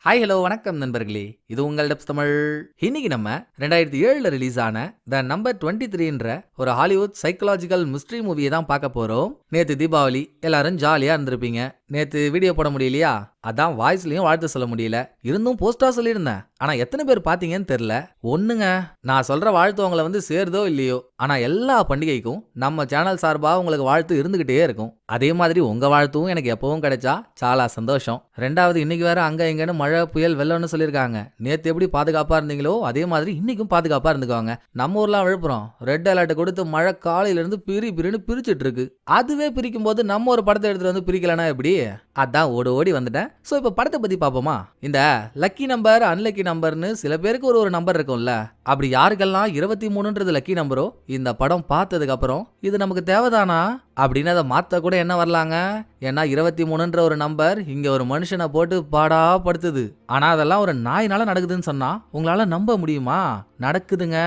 Hi hello வணக்கம் நண்பர்களே, இது உங்கள் டப்ஸ் தமிழ். இன்னைக்கு நம்ம 2007 ரிலீஸ் ஆன த நம்பர் 23ன்ற ஒரு ஹாலிவுட் சைக்கலாஜிக்கல் மிஸ்ட்ரி மூவியை தான் பார்க்க போறோம். நேத்து தீபாவளி, எல்லாரும் ஜாலியா இருந்திருப்பீங்க. நேத்து வீடியோ போட முடியலையா? அதான் வாய்ஸ்லயும் வாழ்த்து சொல்ல முடியல. இருந்தும் போஸ்டா சொல்லியிருந்தேன். ஆனா எத்தனை பேர் பாத்தீங்கன்னு தெரியல. ஒண்ணுங்க, நான் சொல்ற வாழ்த்து உங்களை சேருதோ இல்லையோ, ஆனா எல்லா பண்டிகைக்கும் நம்ம சேனல் சார்பா உங்களுக்கு வாழ்த்து இருந்துகிட்டே இருக்கும். அதே மாதிரி உங்க வாழ்த்தும் எனக்கு எப்பவும் கிடைச்சா చాలా சந்தோஷம். ரெண்டாவது, இன்னைக்கு வேற அங்க இங்கன்னு மழை புயல் வெள்ளம்னு சொல்லியிருக்காங்க. நேத்து எப்படி பாதுகாப்பா இருந்தீங்களோ அதே மாதிரி இன்னைக்கும் பாதுகாப்பா இருந்துக்குவாங்க. நம்ம ஊர்லாம் விழுப்புரம் ரெட் அலர்ட் கொடுத்து மழை காலையில இருந்து பிரின்னு பிரிச்சுட்டு இருக்கு. அதுவே பிரிக்கும் போது நம்ம ஒரு படத்தை எடுத்துட்டு வந்து பிரிக்கலனா எப்படி? அதான் ஓடி வந்துட்டேன். சோ இப்ப படத்தை பத்தி பாப்போமா? இந்த லக்கி நம்பர் அன்லக்கி நம்பர்னு சில பேருக்கு ஒரு நம்பர் இருக்கும்ல. அப்படி யாருக்கெல்லாம் 23ன்றது லக்கி நம்பரோ இந்த படம் பார்த்ததுக்கு அப்புறம் இது நமக்கு தேவைதானா அப்படின்னு அதை மாத்த கூட என்ன வரலாங்க. ஏன்னா 23ன்ற ஒரு நம்பர் இங்க ஒரு மனுஷனை போட்டு பாடா படுத்துது. ஆனா அதெல்லாம் ஒரு நாயினால நடக்குதுன்னு சொன்னா உங்களால நம்ப முடியுமா? நடக்குதுங்க.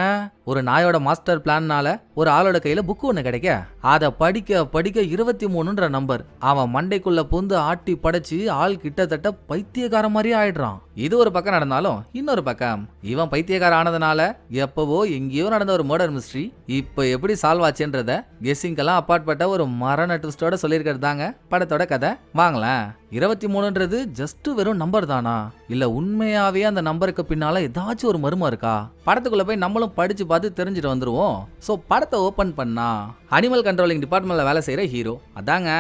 ஒரு நாயோட மாஸ்டர் பிளான்னால ஒரு ஆளோட கையில புக்கு ஒண்ணு கிடைக்க, அதை படிக்க 23ன்ற நம்பர் அவன் மண்டைக்குள்ள புந்து ஆட்டி படைச்சு ஆள் கிட்டத்தட்ட பைத்தியக்கார மாதிரியே ஆயிடுறான். இது ஒரு பக்கம் நடந்தாலும் இன்னொரு பக்கம் இவன் பைத்தியக்கார ஆனதுனால எப்பவோ எங்கேயோ நடந்த ஒரு மர்டர் மிஸ்ட்ரி இப்ப எப்படி சால்வ் ஆச்சுன்றத கெஸ்ஸிங்கெல்லாம் அப்பாற்பட்ட ஒரு மரண ட்விஸ்டோட சொல்லியிருக்கிறது தாங்க படத்தோட கதை. வாங்கலாம். 23ன்றது ஜஸ்ட் வெறும் நம்பர் தானா, இல்ல உண்மையாவே அந்த நம்பருக்கு பின்னால ஏதாச்சும் ஒரு மர்மம் இருக்கா? படத்துக்குள்ள போய் நம்மளும் படிச்சு பார்த்து தெரிஞ்சுட்டு வந்துருவோம். சோ படத்தை ஓபன் பண்ணா அனிமல் கண்ட்ரோலிங் டிபார்ட்மெண்ட்ல வேலை செய்யற ஹீரோ அதாங்க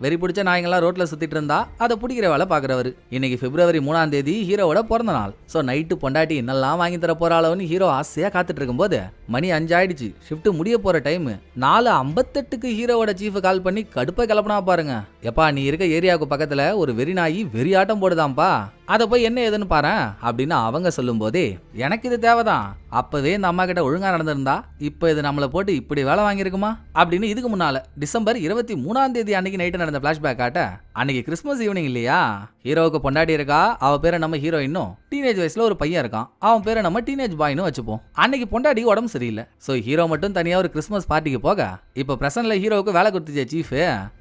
வெறி பிடிச்ச நாய்ங்கெல்லாம் ரோட்ல சுத்திட்டு இருந்தா அதை பிடிக்கிற வேலை பாக்குறவரு. இன்னைக்கு பிப்ரவரி 3ஆம் தேதி ஹீரோவோட பிறந்த நாள். சோ நைட்டு பொண்டாட்டி என்னெல்லாம் வாங்கி தர போறாளோன்னு ஹீரோ ஆசையா காத்துட்டு இருக்கும் போது மணி 5 ஆயிடுச்சு. ஷிஃப்ட் முடிய போற டைம். 4:58க்கு ஹீரோவோட சீஃப் கால் பண்ணி கடுப்பை கிளப்பினா பாருங்க. எப்பா, நீ இருக்க ஏரியாவுக்கு பக்கத்துல ஒரு வெறி நாயி வெறி ஆட்டம் போடுதாம்பா, அதை போய் என்ன ஏதுன்னு பாரு அப்படின்னு அவங்க சொல்லும் போதே எனக்கு இது தேவைதான். அப்பவே இந்த அம்மா கிட்ட ஒழுங்கா நடந்திருந்தா இப்ப இது நம்மளை போட்டு இப்படி வேலை வாங்கியிருக்குமா அப்படின்னு இதுக்கு முன்னால டிசம்பர் 23ஆம் தேதி அன்னைக்கு நைட்டு நடந்த பிளாஷ்பேக் காட்ட, அன்னைக்கு கிறிஸ்மஸ் ஈவினிங் இல்லையா? ஹீரோவுக்கு பொண்டாட்டி இருக்கா, அவ பேரை நம்ம ஹீரோயினும், டீனேஜ் வயசுல ஒரு பையன் இருக்கான், அவன் பேரை நம்ம டீனேஜ் பாய்னு வச்சுப்போம். அன்னைக்கு பொண்டாட்டி உடம்பு சரியில்லை. சோ ஹீரோ மட்டும் தனியா ஒரு கிறிஸ்மஸ் பார்ட்டிக்கு போக, இப்ப பிரசன்ட்ல ஹீரோவுக்கு வேலை கொடுத்துச்சே சீஃப்.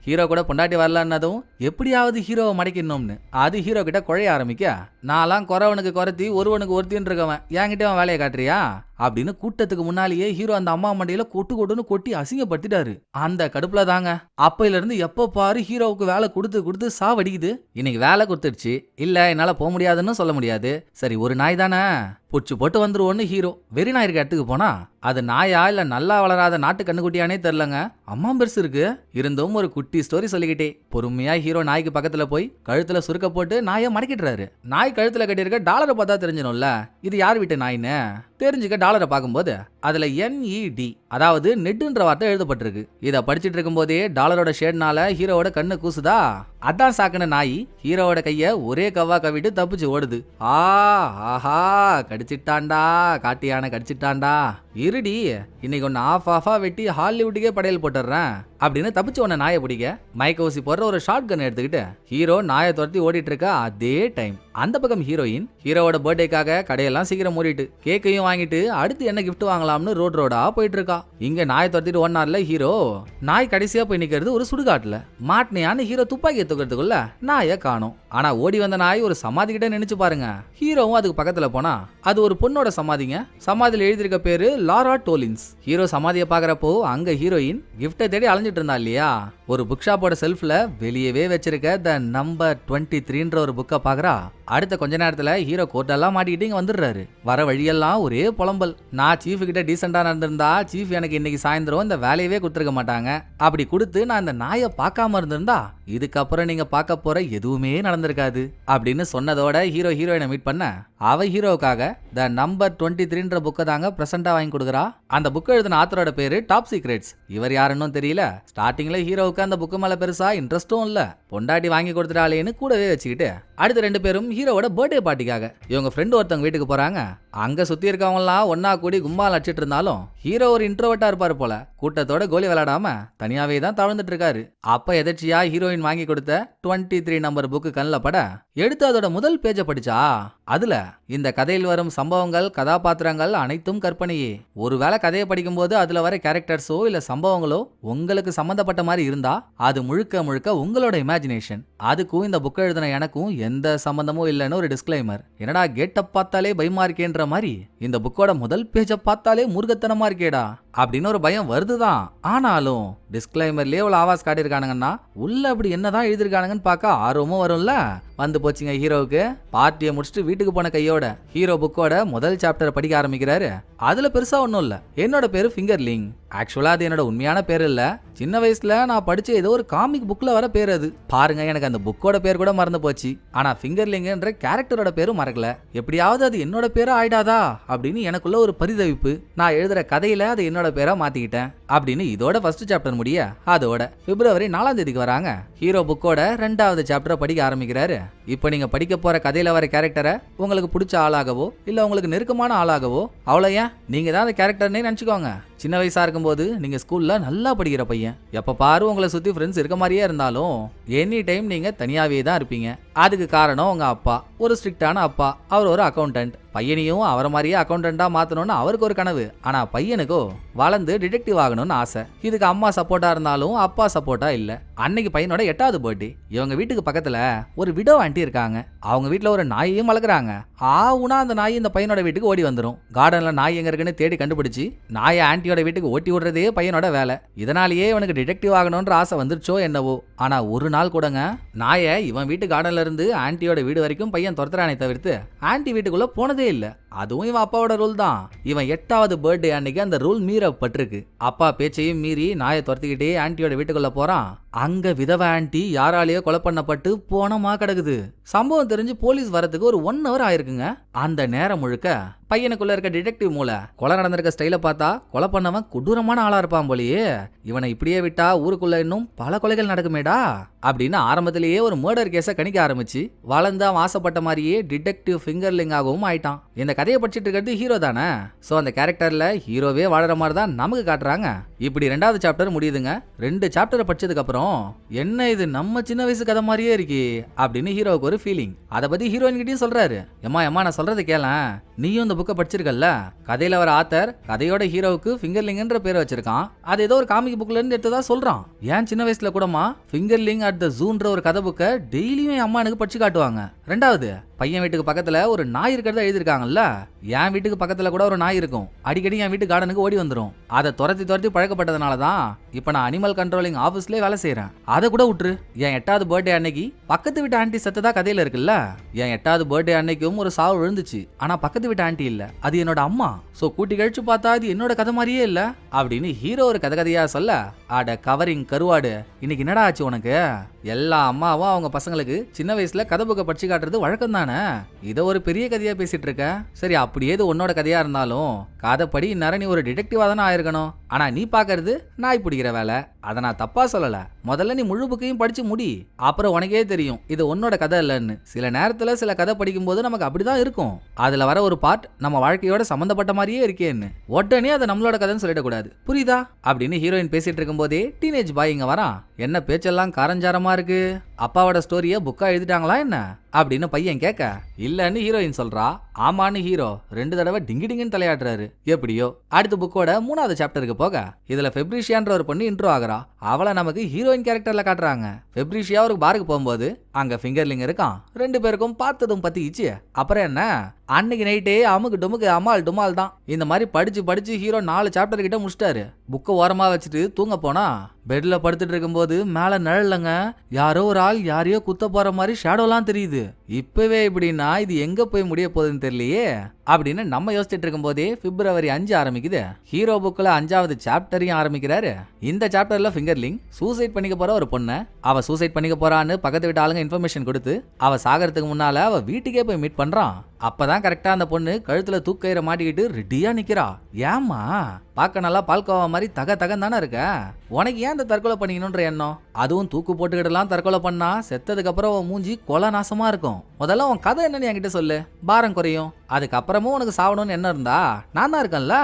ஹீரோ கூட பொண்டாட்டி வரலன்னதும் எப்படியாவது ஹீரோவை மடக்கணும்னு அது ஹீரோ கிட்ட குழைய ஆரம்பிக்க, நான்லாம் குறவனுக்கு குறைத்தி ஒருவனுக்கு ஒருத்தின்னு இருக்கவன், என்கிட்ட அவன் வேலையை காட்டுறியா அப்படின்னு கூட்டத்துக்கு முன்னாலேயே ஹீரோ அந்த அம்மா மண்டையில கொட்டுன்னு கொட்டி அசிங்கப்படுத்திட்டாரு. அந்த கடுப்புல தாங்க அப்பையில இருந்து எப்ப பாரு ஹீரோவுக்கு வேலை கொடுத்து சாவடிக்குது. இன்னைக்கு வேலை கொடுத்துடுச்சு, இல்ல என்னால போக முடியாதுன்னு சொல்ல முடியாது. சரி, ஒரு நாய் தானே புடிச்சு போட்டு வந்துருவோன்னு ஹீரோ வெறி நாய் இருக்க இடத்துக்கு போனா, அது நாயா இல்ல நல்லா வளராத நாட்டு கண்ணுக்குட்டியானே தெரியலங்க. அம்மா பெருசு இருக்கு. இருந்தும் ஒரு குட்டி ஸ்டோரி சொல்லிக்கிட்டே பொறுமையா ஹீரோ நாய்க்கு பக்கத்துல போய் கழுத்துல சுருக்க போட்டு நாயை மடக்கிடுறாரு. நாய் கழுத்துல கட்டியிருக்க டாலரை பார்த்தா தெரிஞ்சிடும்ல இது யார் வீட்டு நாயின்னு. தெரிஞ்சுக்க டாலரை பார்க்கும்போது அதுல NED அதாவது நெட்டுன்ற வார்த்தை எழுதப்பட்டிருக்கு. இதை படிச்சுட்டு இருக்கும் போதே டாலரோட ஷேட்னால ஹீரோவோட கண்ணு கூசுதா. அதான் சாக்குன நாய் ஹீரோவோட கைய ஒரே கவ்வா கவிட்டு தப்பிச்சு ஓடுது. ஆஹா, கடிச்சிட்டான்டா, காட்டியான கடிச்சிட்டான்டா, இருடி இன்னைக்கு ஒன்னு ஆஃபா வெட்டி ஹாலிவுட்டுக்கே படையல் போட்டுறேன் அப்படின்னு தப்பிச்சு ஒன்ன நாயை பிடிக்க மைக்க ஊசி போடுற ஒரு ஷார்ட் கன் எடுத்துக்கிட்டு ஹீரோ நாயை துரத்தி ஓடிட்டு இருக்க. அதே டைம் அந்த பக்கம் ஹீரோயின் ஹீரோவோட பர்த்டேக்காக கடையெல்லாம் சீக்கிரம் மூடிட்டு கேக்கையும் வாங்கிட்டு அடுத்து என்ன கிஃப்ட் வாங்கலாம்னு ரோடா போயிட்டு இருக்கா. இங்க நாயை துரத்திட்டு ஓடினார்ல ஹீரோ, நாய் கடைசியா போய் நிக்கிறது ஒரு சுடுகாட்டுல. மாட்டினியான்னு ஹீரோ துப்பாக்கி தூக்கிறதுக்குள்ள நாயை காணும். ஆனா ஓடி வந்த நாய் ஒரு சமாதி கிட்ட நினைச்சு பாருங்க. ஹீரோவும் அதுக்கு பக்கத்துல போனா அது ஒரு பொண்ணோட சமாதிங்க. சமாதியில எழுதிருக்க பேரு லாரா டோலின்ஸ். ஹீரோ சமாதியை பாக்குறப்போ அங்க ஹீரோயின் கிஃப்டை தேடி அலைஞ்சிட்டு இருந்தா இல்லையா, ஒரு புக் ஷாப்போட செல்ஃப்ல வெளியவே வச்சிருக்க த நம்பர் 23ன்ற ஒரு புக்கை பாக்குறா. அடுத்த கொஞ்ச நேரத்துல ஹீரோ கோர்ட்டெல்லாம் மாட்டிக்கிட்டு இங்க வந்துடுறாரு. வர வழியெல்லாம் ஒரே புலம்பல். நான் சீஃப் கிட்ட டீசெண்டா நடந்திருந்தா சீஃப் எனக்கு இன்னைக்கு சாயந்தரம் இந்த வேலையவே கொடுத்துருக்க மாட்டாங்க. அப்படி கொடுத்து நான் இந்த நாயை பார்க்காம இருந்திருந்தா இதுக்கப்புறம் நீங்க பார்க்க போற எதுவுமே நடந்திருக்காது அப்படின்னு சொன்னதோட ஹீரோ ஹீரோயினை மீட் பண்ண அவ ஹீரோவுக்காக த நம்பர் 23ன்ற புக்கை தாங்க பிரசண்டா வாங்கி கொடுக்குறா. அந்த புக் எழுதின ஆத்தரோட பேரு டாப் சீக்ரெட்ஸ். இவர் யாருன்னு தெரியல. ஸ்டார்டிங்ல ஹீரோவுக்கு அந்த புக்கு மேல பெருசா இன்ட்ரெஸ்டும் இல்ல. பொண்டாட்டி வாங்கி கொடுத்துட்டாலேன்னு கூடவே வச்சுக்கிட்டு அடுத்த 2 பேரும் ஹீரோவோட பர்த்டே பார்ட்டிக்காக இவங்க ஃப்ரெண்ட் ஒருத்தவங்க வீட்டுக்கு போறாங்க. அங்க சுத்தி இருக்கவங்க எல்லாம் ஒன்னா கூடி கும்பால் அடிச்சிட்டு இருந்தாலும் ஹீரோ ஒரு இன்ட்ரோவர்ட்டா இருப்பாரு போல. கூட்டத்தோட கோலி விளையாடாம தனியாவே தான் தவழ்ந்துட்டு இருக்காரு. அப்ப எதர்ச்சியா ஹீரோயின் வாங்கி கொடுத்த 23 நம்பர் புக்கு கண்ணில் பட எடுத்து அதோட முதல் பேஜை படிச்சா அதுல இந்த கதையில் வரும் சம்பவங்கள் கதாபாத்திரங்கள் அனைத்தும் கற்பனையே. ஒருவேளை கதையை படிக்கும்போது அதுல வர கேரக்டர்ஸோ இல்ல சம்பவங்களோ உங்களுக்கு சம்பந்தப்பட்ட மாதிரி இருந்தா அது முழுக்க முழுக்க உங்களோட இமேஜினேஷன். அதுக்கும் இந்த புக் எழுதின எனக்கும் எந்த சம்பந்தமும் இல்லைன்னு ஒரு டிஸ்க்ளைமர். என்னடா கேட்டப் பார்த்தாலே பயமா இருக்கேன்ற மாதிரி இந்த புக்கோட முதல் பேஜை பார்த்தாலே முருகத்தனமா இருக்கேடா அப்படின்னு ஒரு பயம் வருதுதான். ஆனாலும் டிஸ்க்ளைமர்லயே ஒரு ஆவாஸ் காட்டியிருக்கானுங்கன்னா உள்ள அப்படி என்னதான் எழுதிருக்கானுங்கன்னு பார்க்க ஆர்வமும் வரும்ல. வந்து போச்சுங்க ஹீரோவுக்கு. பார்ட்டியை முடிச்சுட்டு வீட்டுக்கு போன கையோட ஹீரோ புக்கோட முதல் சாப்டரை படிக்க ஆரம்பிக்கிறாரு. அதுல பெருசா ஒன்றும் இல்ல. என்னோட பேரு ஃபிங்கர்லிங். ஆக்சுவலா அது என்னோட உண்மையான பேர் இல்ல. சின்ன வயசுல நான் படிச்ச ஏதோ ஒரு காமிக் புக்ல வர பேர் அது. பாருங்க, எனக்கு அந்த புக்கோட பேர் கூட மறந்து போச்சு. ஆனா ஃபிங்கர்லிங்ன்ற கேரக்டரோட பேரும் மறக்கல. எப்படியாவது அது என்னோட பேரா ஆயிடாதா அப்படின்னு எனக்குள்ள ஒரு பரிதவிப்பு. நான் எழுதுற கதையில அது என்னோட பேரா மாத்திக்கிட்டேன் அப்படின்னு இதோட ஃபர்ஸ்ட் சாப்டர் முடிய அதோட பிப்ரவரி 4ஆம் தேதிக்கு வராங்க. ஹீரோ புக்கோட 2வது சாப்டரை படிக்க ஆரம்பிக்கிறாரு. இப்போ நீங்க படிக்க போற கதையில வர கேரக்டரை உங்களுக்கு பிடிச்ச ஆளாகவோ இல்ல உங்களுக்கு நெருக்கமான ஆளாகவோ அவ்வளோ ஏன் நீங்க தான் அந்த கேரக்டர்னே நினைச்சுக்கோங்க. சின்ன வயசா இருக்கும்போது நீங்க ஸ்கூல்ல நல்லா படிக்கிற பையன். எப்ப பாரு உங்களை சுத்தி ஃப்ரெண்ட்ஸ் இருக்க மாதிரியே இருந்தாலும் எனி டைம் நீங்க தனியாவே தான் இருப்பீங்க. அதுக்கு காரணம் உங்க அப்பா ஒரு ஸ்ட்ரிக்டான அப்பா. அவர் ஒரு அக்கௌண்டன்ட். பையனையும் அவரை மாதிரியே அக்கௌண்டண்டா மாத்தணும்னு அவருக்கு ஒரு கனவு. ஆனா பையனுக்கோ வளர்ந்து டிடெக்டிவ் ஆகணும்னு ஆசை. இதுக்கு அம்மா சப்போர்ட்டா இருந்தாலும் அப்பா சப்போர்ட்டா இல்ல. அன்னைக்கு பையனோட 8வது பர்த்டே. இவங்க வீட்டுக்கு பக்கத்துல ஒரு விடோ ஆண்டி இருக்காங்க. அவங்க வீட்டுல ஒரு நாயையும் வளர்க்குறாங்க. ஆவுனா அந்த நாய் இந்த பையனோட வீட்டுக்கு ஓடி வந்துடும். கார்டன்ல நாய் எங்க இருக்குன்னு தேடி கண்டுபிடிச்சு நாயை ஆண்டியோட வீட்டுக்கு ஓட்டி விடுறதே பையனோட வேலை. இதனாலேயே இவனுக்கு டிடெக்டிவ் ஆகணும்ன்ற ஆசை வந்துருச்சோ என்னவோ. ஆனா ஒரு நாள் கூடங்க நாயை இவன் வீட்டு கார்டன்ல இருந்து ஆண்டியோட வீடு வரைக்கும் பையன் துரத்துறானே தவிர்த்து ஆண்டி வீட்டுக்குள்ள போனதே இல்ல. அதுவும் இவன் அப்பாவோட ரூல் தான். இவன் 8வது பர்த்டே அன்னைக்கு அந்த ரூல் மீறப்பட்டிருக்கு. அப்பா பேச்சையும் மீறி நாயை துரத்திக்கிட்டே ஆண்டியோட வீட்டுக்குள்ள போறான். அங்க விதவ ஆண்டி யாராலேயோ கொலை பண்ணப்பட்டு போனமா கிடக்குது. சம்பவம் தெரிஞ்சு போலீஸ் வரதுக்கு ஒரு 1 hour ஆயிருக்குங்க. அந்த நேரம் முழுக்க பையனுக்குள்ள இருக்க டிடெக்டிவ் மூளை கொலை நடந்திருக்க ஸ்டைல பார்த்தா கொலை பண்ணவன் கொடூரமான ஆளா இருப்பான் போலயே. இவனை இப்படியே விட்டா ஊருக்குள்ள இன்னும் பல கொலைகள் நடக்குமேடா அப்படின்னு ஆரம்பத்திலேயே ஒரு மர்டர் கேஸை கணிக்க ஆரம்பிச்சு வளர்ந்து அவன் ஆசைப்பட்ட மாதிரியே டிடெக்டிவ் ஃபிங்கர்லிங் ஆகவும் ஆயிட்டான். இந்த கதையை படிச்சுட்டு இருக்கிறது ஹீரோ தானே. சோ அந்த கேரக்டர்ல ஹீரோவே வாழற மாதிரி தான் நமக்கு காட்டுறாங்க. இப்படி 2வது சாப்டர் முடியுதுங்க. 2 சாப்டரை படிச்சதுக்கு அப்புறம் என்ன இது நம்ம சின்ன வயசு கதை மாதிரியே இருக்கே அப்படின்னு ஹீரோவுக்கு ஒரு ஃபீலிங். அதை பத்தி ஹீரோயின் கிட்டயும் சொல்றாரு. எம்மா நான் சொல்றது கேளேன். நீயும் இந்த புக்கை படிச்சிருக்கல்ல. கதையில வர ஆத்தர் கதையோட ஹீரோவுக்கு ஃபிங்கர்லிங்ன்ற பேரை வச்சிருக்கான். அது ஏதோ ஒரு காமிக் புக்ல இருந்து எடுத்ததா சொல்றான். ஏன் சின்ன வயசுல கூடமா ஃபிங்கர்லிங் அட் த ஜூன்ற ஒரு கதை புக்கை டெய்லியும் அம்மா எனக்கு படிச்சு காட்டுவாங்க. 2வது பையன் வீட்டுக்கு பக்கத்துல ஒரு நாய் இருக்கிறதா எழுதிருக்காங்கல்ல. என் வீட்டுக்கு பக்கத்துல கூட ஒரு நாய் இருக்கும். அடிக்கடி என் வீட்டு கார்டனுக்கு ஓடி வந்துடும். அதை துரத்தி பழக்கப்பட்டதுனாலதான் இப்ப நான் அனிமல் கண்ட்ரோலிங் ஆபீஸ்லயே வேலை செய்யறேன். அதை கூட விட்டுரு. என் 8வது பர்த்டே அன்னைக்கு பக்கத்து வீட்டு ஆண்டி சத்ததா கதையில இருக்குல்ல. என் 8வது பர்த்டே அன்னைக்கும் ஒரு சாவு விழுந்துச்சு. ஆனா பக்கத்து வீட்டு ஆண்டி இல்ல, அது என்னோட அம்மா. சோ கூட்டி கழிச்சு பார்த்தா அது என்னோட கதை மாதிரியே இல்ல அப்படின்னு ஹீரோ ஒரு கதையா சொல்ல, அட கவரிங் கருவாடு, இன்னைக்கு என்னடா ஆச்சு உனக்கு? எல்லா அம்மாவும் அவங்க பசங்களுக்கு சின்ன வயசுல கதை புக்கை படிச்சு காட்டுறது வழக்கம் தானே. இதை ஒரு பெரிய கதையா பேசிட்டு இருக்க. சரி, அப்படியே இது உன்னோட கதையா இருந்தாலும் கதைப்படி இந்நேரம் நீ ஒரு டிடெக்டிவா தானே ஆயிருக்கணும். ஆனா நீ பாக்குறது நாய் பிடிக்கிற வேலை. அதை நான் தப்பா சொல்லல. முதல்ல நீ முழு புக்கையும் படிச்சு முடி. அப்புறம் உனக்கே தெரியும் இது உன்னோட கதை இல்லைன்னு. சில நேரத்துல சில கதை படிக்கும் போது நமக்கு அப்படிதான் இருக்கும். அதுல வர ஒரு பார்ட் நம்ம வாழ்க்கையோட சம்பந்தப்பட்ட மாதிரியே இருக்கேன்னு உடனே அதை நம்மளோட கதைன்னு சொல்லிடக்கூடாது. புரியுதா அப்படின்னு ஹீரோயின் பேசிட்டு இருக்கும் போதே டீனேஜ் பாய் இங்க வரான். என்ன பேச்செல்லாம் காரஞ்சாரமா இருக்கு? அப்பாவோட ஸ்டோரிய புக்கா எழுதிட்டாங்களா என்ன அப்படின்னு பையன் கேட்க, இல்லன்னு ஹீரோயின் சொல்றா. ஆமான்னு ஹீரோ 2 தடவை டிங்கின்னு தலையாடுறாரு. எப்படியோ அடுத்த புக்கோட 3வது சாப்டருக்கு போக இதுல ஃபெப்ரிஷியான்ற ஒரு பொண்ணு இன்ட்ரோ ஆகுறா. அவளை நமக்கு ஹீரோயின் கேரக்டர்ல காட்டுறாங்க. ஃபெப்ரிஷியா ஒரு பாருக்கு போகும்போது அங்க ஃபிங்கர்லிங் இருக்கான். 2 பேருக்கும் பார்த்ததும் பத்திச்சு. அப்புறம் என்ன, அன்னைக்கு நைட்டே அமுக்கு டுமுக்கு அமால் டுமால் தான். இந்த மாதிரி படிச்சு ஹீரோ 4 சாப்டர் கிட்ட முடிச்சிட்டாரு. புக்கை ஓரமா வச்சுட்டு தூங்க போனா பெட்ல படுத்துட்டு இருக்கும்போது மேல நிழல்லங்க யாரோ ஒரு ஆள் யாரையோ குத்த போற மாதிரி ஷேடோலாம் தெரியுது. இப்பவே இப்படின்னா இது எங்க போய் முடிய போகுதுன்னு தெரியலையே அப்படின்னு நம்ம யோசிச்சுட்டு இருக்கும் போதே பிப்ரவரி 5 ஆரம்பிக்குது. ஹீரோ புக்ல 5வது சாப்டரையும் ஆரம்பிக்கிறாரு. இந்த சாப்டர்ல ஃபிங்கர்லிங் சூசைட் பண்ணிக்க போற ஒரு பொண்ணு. அவ சூசைட் பண்ணிக்க போறான்னு பக்கத்து வீட்டு ஆளுங்க இன்ஃபர்மேஷன் கொடுத்து அவ சாகறதுக்கு முன்னால அவ வீட்டுக்கே போய் மீட் பண்றான். அப்பதான் கரெக்டா அந்த பொண்ணு கழுத்துல தூக்கயிற மாட்டிக்கிட்டு ரெடியா நிக்கிறா. ஏமா பார்க்க நல்லா பால்கோவா மாதிரி தகன்னு தானே இருக்க. உனக்கு ஏன் இந்த தற்கொலை பண்ணிக்கணும்ன்ற எண்ணம்? அதுவும் தூக்கு போட்டுக்கிட்டலாம் தற்கொலை பண்ணா செத்ததுக்கு அப்புறம் மூஞ்சி கொலை நாசமா இருக்கும். முதல்ல உன் கதை என்னன்னு என்கிட்ட சொல்லு, பாரம் குறையும். அதுக்கப்புறமும் உனக்கு சாவணும்னு என்ன இருந்தா நான் தான் இருக்கேன்ல,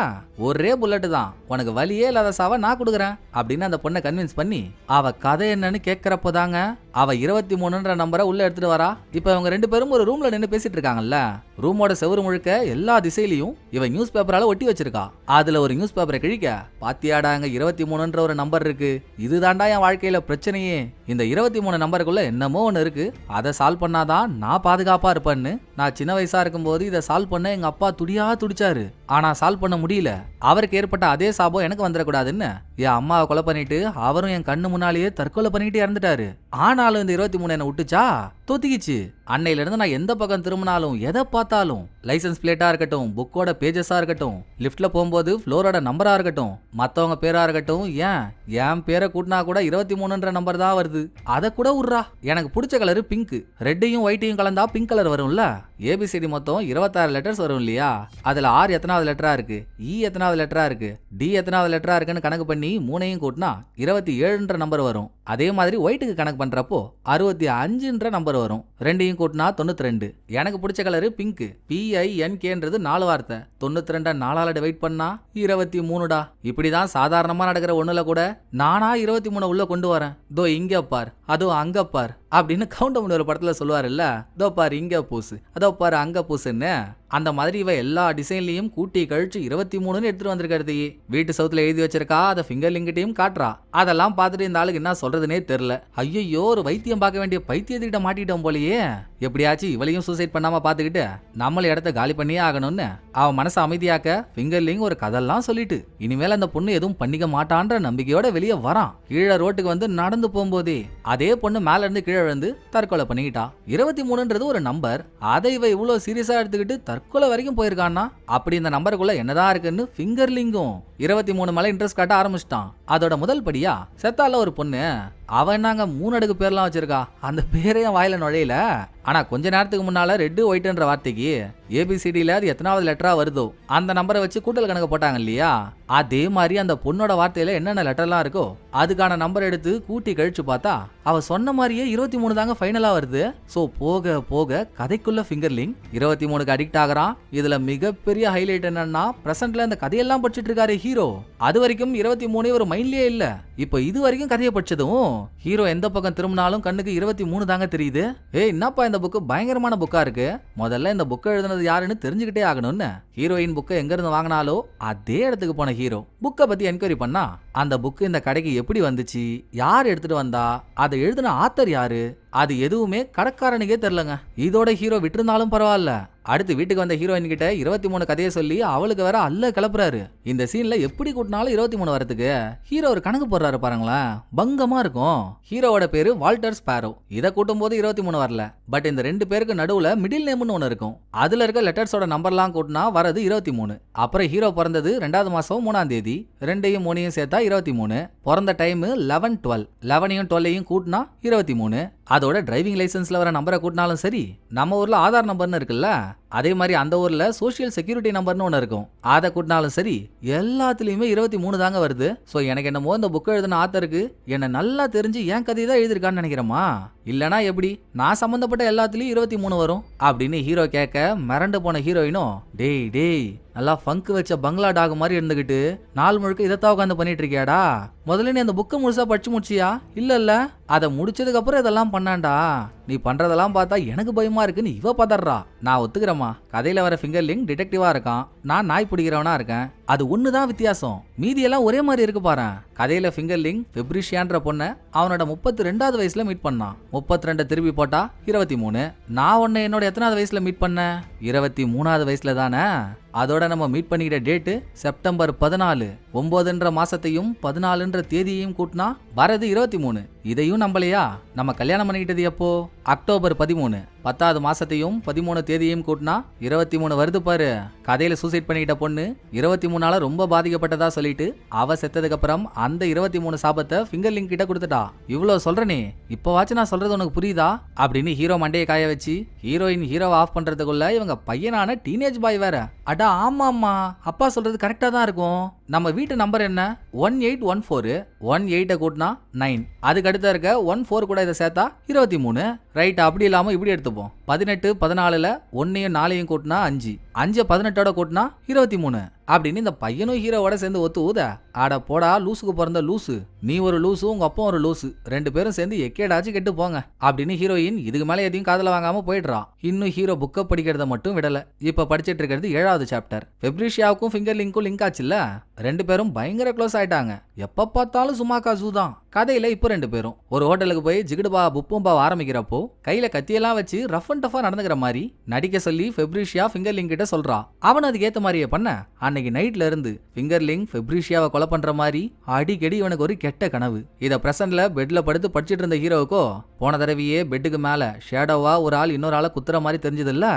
ஒரே புல்லட்டு தான், உனக்கு வலியே இல்லாத சாவ நான் கொடுக்குறேன் அப்படின்னு அந்த பொண்ணை கன்வின்ஸ் பண்ணி அவ கதை என்னன்னு கேட்கறப்போ தாங்க அவ 23ன்ற நம்பரை உள்ள எடுத்துட்டு வரா. இப்ப இவங்க 2 பேரும் ஒரு ரூம்ல நின்று பேசிட்டு இருக்காங்கல்ல, ரூமோட செவுரு முழுக்க எல்லா திசையிலையும் இவ நியூஸ் பேப்பரால ஒட்டி வச்சிருக்கா. அதுல ஒரு நியூஸ் பேப்பரை கிழிக்க, பாத்தியாடாங்க 23ன்ற ஒரு நம்பர் இருக்கு, இதுதாண்டா என் வாழ்க்கையில பிரச்சனையே, இந்த 23 நம்பருக்குள்ள என்னமோ ஒண்ணு இருக்கு, அதை சால்வ் பண்ணாதான் நான் பாதுகாப்பா இருப்பேன்னு நான் சின்ன வயசா இருக்கும்போது இதை சால்வ் பண்ண எங்க அப்பா துடியா துடிச்சாரு. ஆனா சால்வ் பண்ண முடியல. அவருக்கு ஏற்பட்ட அதே சாபம் எனக்கு வந்துடக்கூடாதுன்னு என் அம்மாவை கொலை பண்ணிட்டு அவரும் என் கண்ணு முன்னாலேயே தற்கொலை பண்ணிட்டு இறந்துட்டாரு. ஆனாலும் இந்த 23 என்ன விட்டுச்சா? தோத்திக்கிச்சு. அன்னையில இருந்து நான் எந்த பக்கம் திரும்பினாலும் எதை பார்த்தாலும், லைசன்ஸ் பிளேட்டா இருக்கட்டும், புக்கோட பேஜஸா இருக்கட்டும், லிப்ட்ல போகும்போது ஃப்ளோரோட நம்பரா இருக்கட்டும், மத்தவங்க பேரா இருக்கட்டும், ஏன் என் பேரை கூட்டினா கூட 23ன்ற நம்பர் தான் வருது. அதை கூட விட்றா. எனக்கு பிடிச்ச கலர் பிங்க், ரெட்டையும் ஒயிட்டையும் கலந்தா பிங்க் கலர் வரும்ல. ஏபிசிடி மொத்தம் 26 லெட்டர்ஸ் வரும் இல்லையா, அதுல R எத்தனாவது லெட்டரா இருக்கு, E எத்தனாவது லெட்டரா இருக்கு, D எத்தனாவது லெட்டரா இருக்குன்னு கணக்கு பண்ணி 3ஐயும் கூட்டினா 27ன்ற நம்பர் வரும். அதே மாதிரி ஒயிட்டுக்கு கணக்கு பண்றப்போ 65ன்ற நம்பர் வரும். 2ஐயும் கூட்டினா 92. எனக்கு பிடிச்ச கலரு பிங்க், PINKன்றது 4 வார்த்தை, 92 4ஆல டிவைட் பண்ணா 23டா. இப்படிதான் சாதாரணமா நடக்கிற ஒண்ணுல கூட நானா 23 உள்ள கொண்டு வரேன். தோ இங்க பார், அதோ அங்க பார் அப்படின்னு கவுண்டமணி ஒரு படத்துல சொல்லுவாருல்ல, தோ பாரு இங்க பூசு, அதோ பாரு அங்க பூசுன்னு. அந்த மாதிரி இவ எல்லா டிசைன்லயும் கூட்டி கழிச்சு 23ன்னு எடுத்துட்டு வந்திருக்கிறது. வீட்டு சவுத்துல எழுதி வச்சிருக்கா, அதை ஃபிங்கர் லிங்கிட்டையும் காட்டுறா. அதெல்லாம் பார்த்துட்டு இந்த ஆளுக்கு என்ன சொல்றதுனே தெரியல. ஐயோ, ஒரு வைத்தியம் பார்க்க வேண்டிய பைத்தியத்திட்ட மாட்டிட்டோம் போலயே. எப்படியாச்சும் இவளையும் சூசைட் பண்ணாம பாத்துக்கிட்டு நம்மள இடத்த காலி பண்ணியே ஆகணும்னு அவன் மனசை அமைதியாக்க ஃபிங்கர்லிங் ஒரு கதெல்லாம் சொல்லிட்டு இனிமேல் அந்த பொண்ணு எதுவும் பண்ணிக்க மாட்டான்ற நம்பிக்கையோட வெளியே வரான். கீழே ரோட்டுக்கு வந்து நடந்து போகும்போதே அதே பொண்ணு மேல இருந்து கீழே விழுந்து தற்கொலை பண்ணிக்கிட்டா. 23ன்றது ஒரு நம்பர், அதை இவ இவ்வளவு சீரியஸா எடுத்துக்கிட்டு தற்கொலை வரைக்கும் போயிருக்கான்னா அப்படி இந்த நம்பருக்குள்ள என்னதான் இருக்குன்னு ஃபிங்கர்லிங்கும் 23 மேல இன்ட்ரெஸ்ட் காட்ட ஆரம்பிச்சிட்டான். அதோட முதல் படியா செத்தால ஒரு பொண்ணு, அவன் நாங்க 3 அடுக்கு பேர்லாம் வச்சிருக்கா, அந்த பேரையும் வாயில நுழையில. ஆனா கொஞ்ச நேரத்துக்கு முன்னால ரெட் ஒயிட்ன்ற வார்த்தைக்கு ஏபிசிடில அது எத்தனாவது லெட்டரா வருதோ அந்த நம்பரை வச்சு கூட்டல் கணக்கு போட்டாங்க இல்லையா, அதே மாதிரி அந்த பொண்ணோட வார்த்தையில என்னென்ன லெட்டர்லாம் இருக்கோ அதுக்கான நம்பர் எடுத்து கூட்டி கழிச்சு பார்த்தா அவ சொன்ன மாதிரியே 23 தாங்க ஃபைனலா வருது. சோ போக போக கதைக்குள்ள ஃபிங்கர்லிங் 23க்கு அடிக்ட் ஆகுறான். இதுல மிகப்பெரிய ஹைலைட் என்னன்னா, பிரசன்ட்ல இந்த கதையெல்லாம் படிச்சிட்டு இருக்காரு ஹீரோ. அது வரைக்கும் 23 ஒரு மைண்ட்லயே இல்ல. இப்போ இது வரைக்கும் கதையை படிச்சதும் ஹீரோ எந்த பக்கம் திரும்பினாலும் கண்ணுக்கு 23 தாங்க தெரியுது. என்னப்பா இந்த புக்கு பயங்கரமான புக்கா இருக்கு, முதல்ல இந்த புக்கை எழுதுனது யாருன்னு தெரிஞ்சுக்கிட்டே ஆகணும்னு ஹீரோயின் புக்கை எங்க இருந்து வாங்கினாலோ அதே இடத்துக்கு போன ஹீரோ புக்கை பத்தி என்கொயரி பண்ணா, அந்த புக்கு இந்த கடைக்கு எப்படி வந்துச்சு, யார் எடுத்துட்டு வந்தா, அதை எழுதின ஆத்தர் யாரு, அது எதுவுமே கடைக்காரனுக்கே தெரியலங்க. இதோட ஹீரோ விட்டுருந்தாலும் பரவாயில்ல, அடுத்து வீட்டுக்கு வந்த ஹீரோயின் கிட்ட 23 கதையை சொல்லி அவளுக்கு வேற அல்ல கிளப்புறாரு. இந்த சீன்ல எப்படி கூட்டினாலும் 23 வரதுக்கு ஹீரோ ஒரு கணக்கு போடுறாரு பாருங்களேன், பங்கமா இருக்கும். ஹீரோவோட பேரு வால்டர் ஸ்பாரோ. இதை கூட்டும் போது 23 வரல, பட் இந்த 2 பேருக்கு நடுவுல மிடில் நேம்னு ஒண்ணு இருக்கும். அதுல இருக்க லெட்டர்ஸோட நம்பர்லாம் கூட்டினா வரது 23. அப்புறம் ஹீரோ பிறந்தது 2வது மாசம் 3ஆம் தேதி, 2ஐயும் 3ஐயும் சேர்த்தா 23. பிறந்த டைம் 11-12, 11ஐயும் 12ஐயும் கூட்டினா 23. அதோட டிரைவிங் லைசன்ஸ்ல வர நம்பரை கூட்டினாலும் சரி, நம்ம ஊர்ல ஆதார் நம்பர்னு இருக்குல்ல, அதே மாதிரி அந்த ஊர்ல சோசியல் செக்யூரிட்டி நம்பர்னு ஒன்று இருக்கும், அதை கூட்டினாலும் சரி, எல்லாத்துலயுமே 23 தாங்க வருது. ஸோ எனக்கு என்னமோ இந்த புக் எழுதின ஆத்தருக்கு என்ன நல்லா தெரிஞ்சு என் கதையை தான் எழுதிருக்கான்னு நினைக்கிறேமா, இல்லனா எப்படி நான் சம்பந்தப்பட்ட எல்லாத்துலயும் 23 வரும் அப்படின்னு ஹீரோ கேட்க மிரண்டு போன ஹீரோயினும், டேய் டேய் நல்லா ஃபங்க் வச்ச பங்களா டாக் மாதிரி இருந்துகிட்டு நாள் முழுக்க இதைத்தான் உட்காந்து பண்ணிட்டு இருக்கியாடா, முதல்ல நீ அந்த புக்கை முழுசா படிச்சு முடிச்சியா, இல்ல அதை முடிச்சதுக்கு அப்புறம் இதெல்லாம் பண்ணாண்டா, நீ பண்றதெல்லாம் பார்த்தா எனக்கு பயமா இருக்குன்னு இவ பதறா. நான் ஒத்துக்கிறேம்மா, கதையில வர ஃபிங்கர்லிங் டிடெக்டிவா இருக்கான், நான் நாய் பிடிக்கிறவனா இருக்கேன், அது ஒண்ணுதான் வித்தியாசம், மீதி எல்லாம் ஒரே மாதிரி இருக்கு பாரு. கதையில ஃபிங்கர்லிங் பெப்ரிஷியான்ற பொண்ண அவனோட 32வது வயசுல மீட் பண்ணான். 32 திருப்பி போட்டா 23. நான் உன்னை என்னோட எத்தனாவது வயசுல மீட் பண்ண, 23வது வயசுல தானே. அதோட நம்ம மீட் பண்ணிக்கிட்ட டேட்டு செப்டம்பர் 14, 9ன்ற மாசத்தையும் 14ன்ற தேதியையும் கூட்டினா வரது 23. இதையும் நம்பலையா, நம்ம கல்யாணம் பண்ணிக்கிட்டது எப்போ, அக்டோபர் 13, 10வது மாசத்தையும் 13 தேதியையும் கூட்டினா 23 வருது பாரு. கதையில சூசைட் பண்ணிக்கிட்ட பொண்ணு 23ஆல ரொம்ப பாதிக்கப்பட்டதா சொல்லிட்டு அவ செத்ததுக்கு அப்புறம் அந்த 23 சாபத்தை ஃபிங்கர்லிங் கிட்ட கொடுத்துட்டா. இவ்வளவு சொல்றனே, இப்பவாச்சும் நான் சொல்றது உனக்கு புரியுதா அப்படின்னு ஹீரோ மண்டையை காய வச்சு ஹீரோயின் ஹீரோவை ஆஃப் பண்றதுக்குள்ள இவங்க பையனான டீனேஜ் பாய் வேற. அடா ஆமாம்மா, அப்பா சொல்றது கரெக்டா தான் இருக்கும். நம்ம வீட்டு நம்பர் என்ன, 1814, 18 கூட்டினா 9, அதுக்கு அடுத்த இருக்க 14 கூட இதை சேர்த்தா 23. ரைட், அப்படி இல்லாம இப்படி எடுத்து எடுத்துப்போம். 18 14ல 1யும் 4யும் கூட்டினா 5, 5 18ஓட கூட்டினா 23 அப்படின்னு இந்த பையனும் ஹீரோவோட சேர்ந்து ஒத்து ஊத, ஆட போடா லூசுக்கு பிறந்த லூசு, நீ ஒரு லூசு உங்க அப்பா ஒரு லூசு, 2 பேரும் சேர்ந்து எக்கேடாச்சும் கெட்டு போங்க அப்படின்னு ஹீரோயின் இதுக்கு மேல எதையும் காதல வாங்காம போயிடுறா. இன்னும் ஹீரோ புக்கை படிக்கிறத மட்டும் விடல. இப்ப படிச்சிட்டு இருக்கிறது 7வது சாப்டர். ஃபெப்ரிஷியாவுக்கும் ஃபிங்கர்லிங்க்கும் லிங்க் ஆச்சுல்ல, 2 பேரும் பயங்கர க்ளோஸ் ஆயிட்டாங்க. எப்ப பார்த்தாலும் சும்மாக்கா சூதான். கதையில இப்போ 2 பேரும் ஒரு ஹோட்டலுக்கு போய் ஜிகிடுபா புப்பும்பா ஆரம்பிக்கிறப்போ கையில கத்தியெல்லாம் வச்சு ரஃப் அண்ட் டஃபா நடந்துக்கிற மாதிரி நடிக்க சொல்லி ஃபெப்ரிஷியா ஃபிங்கர்லிங் கிட்ட சொல்றா. அவன் அதுக்கு ஏத்த மாதிரியே பண்ண அன்னைக்கு நைட்ல இருந்து ஃபிங்கர்லிங் ஃபெப்ரிஷியாவை கொலை பண்ற மாதிரி அடிக்கடி இவனுக்கு ஒரு கெட்ட கனவு. இத பிரசன்ட்ல பெட்ல படுத்து படிச்சிட்டு இருந்த ஹீரோவுக்கோ போன தடவையே பெட்டுக்கு மேல ஷேடோவா ஒரு ஆள் இன்னொரு ஆளை குத்துற மாதிரி தெரிஞ்சது இல்ல,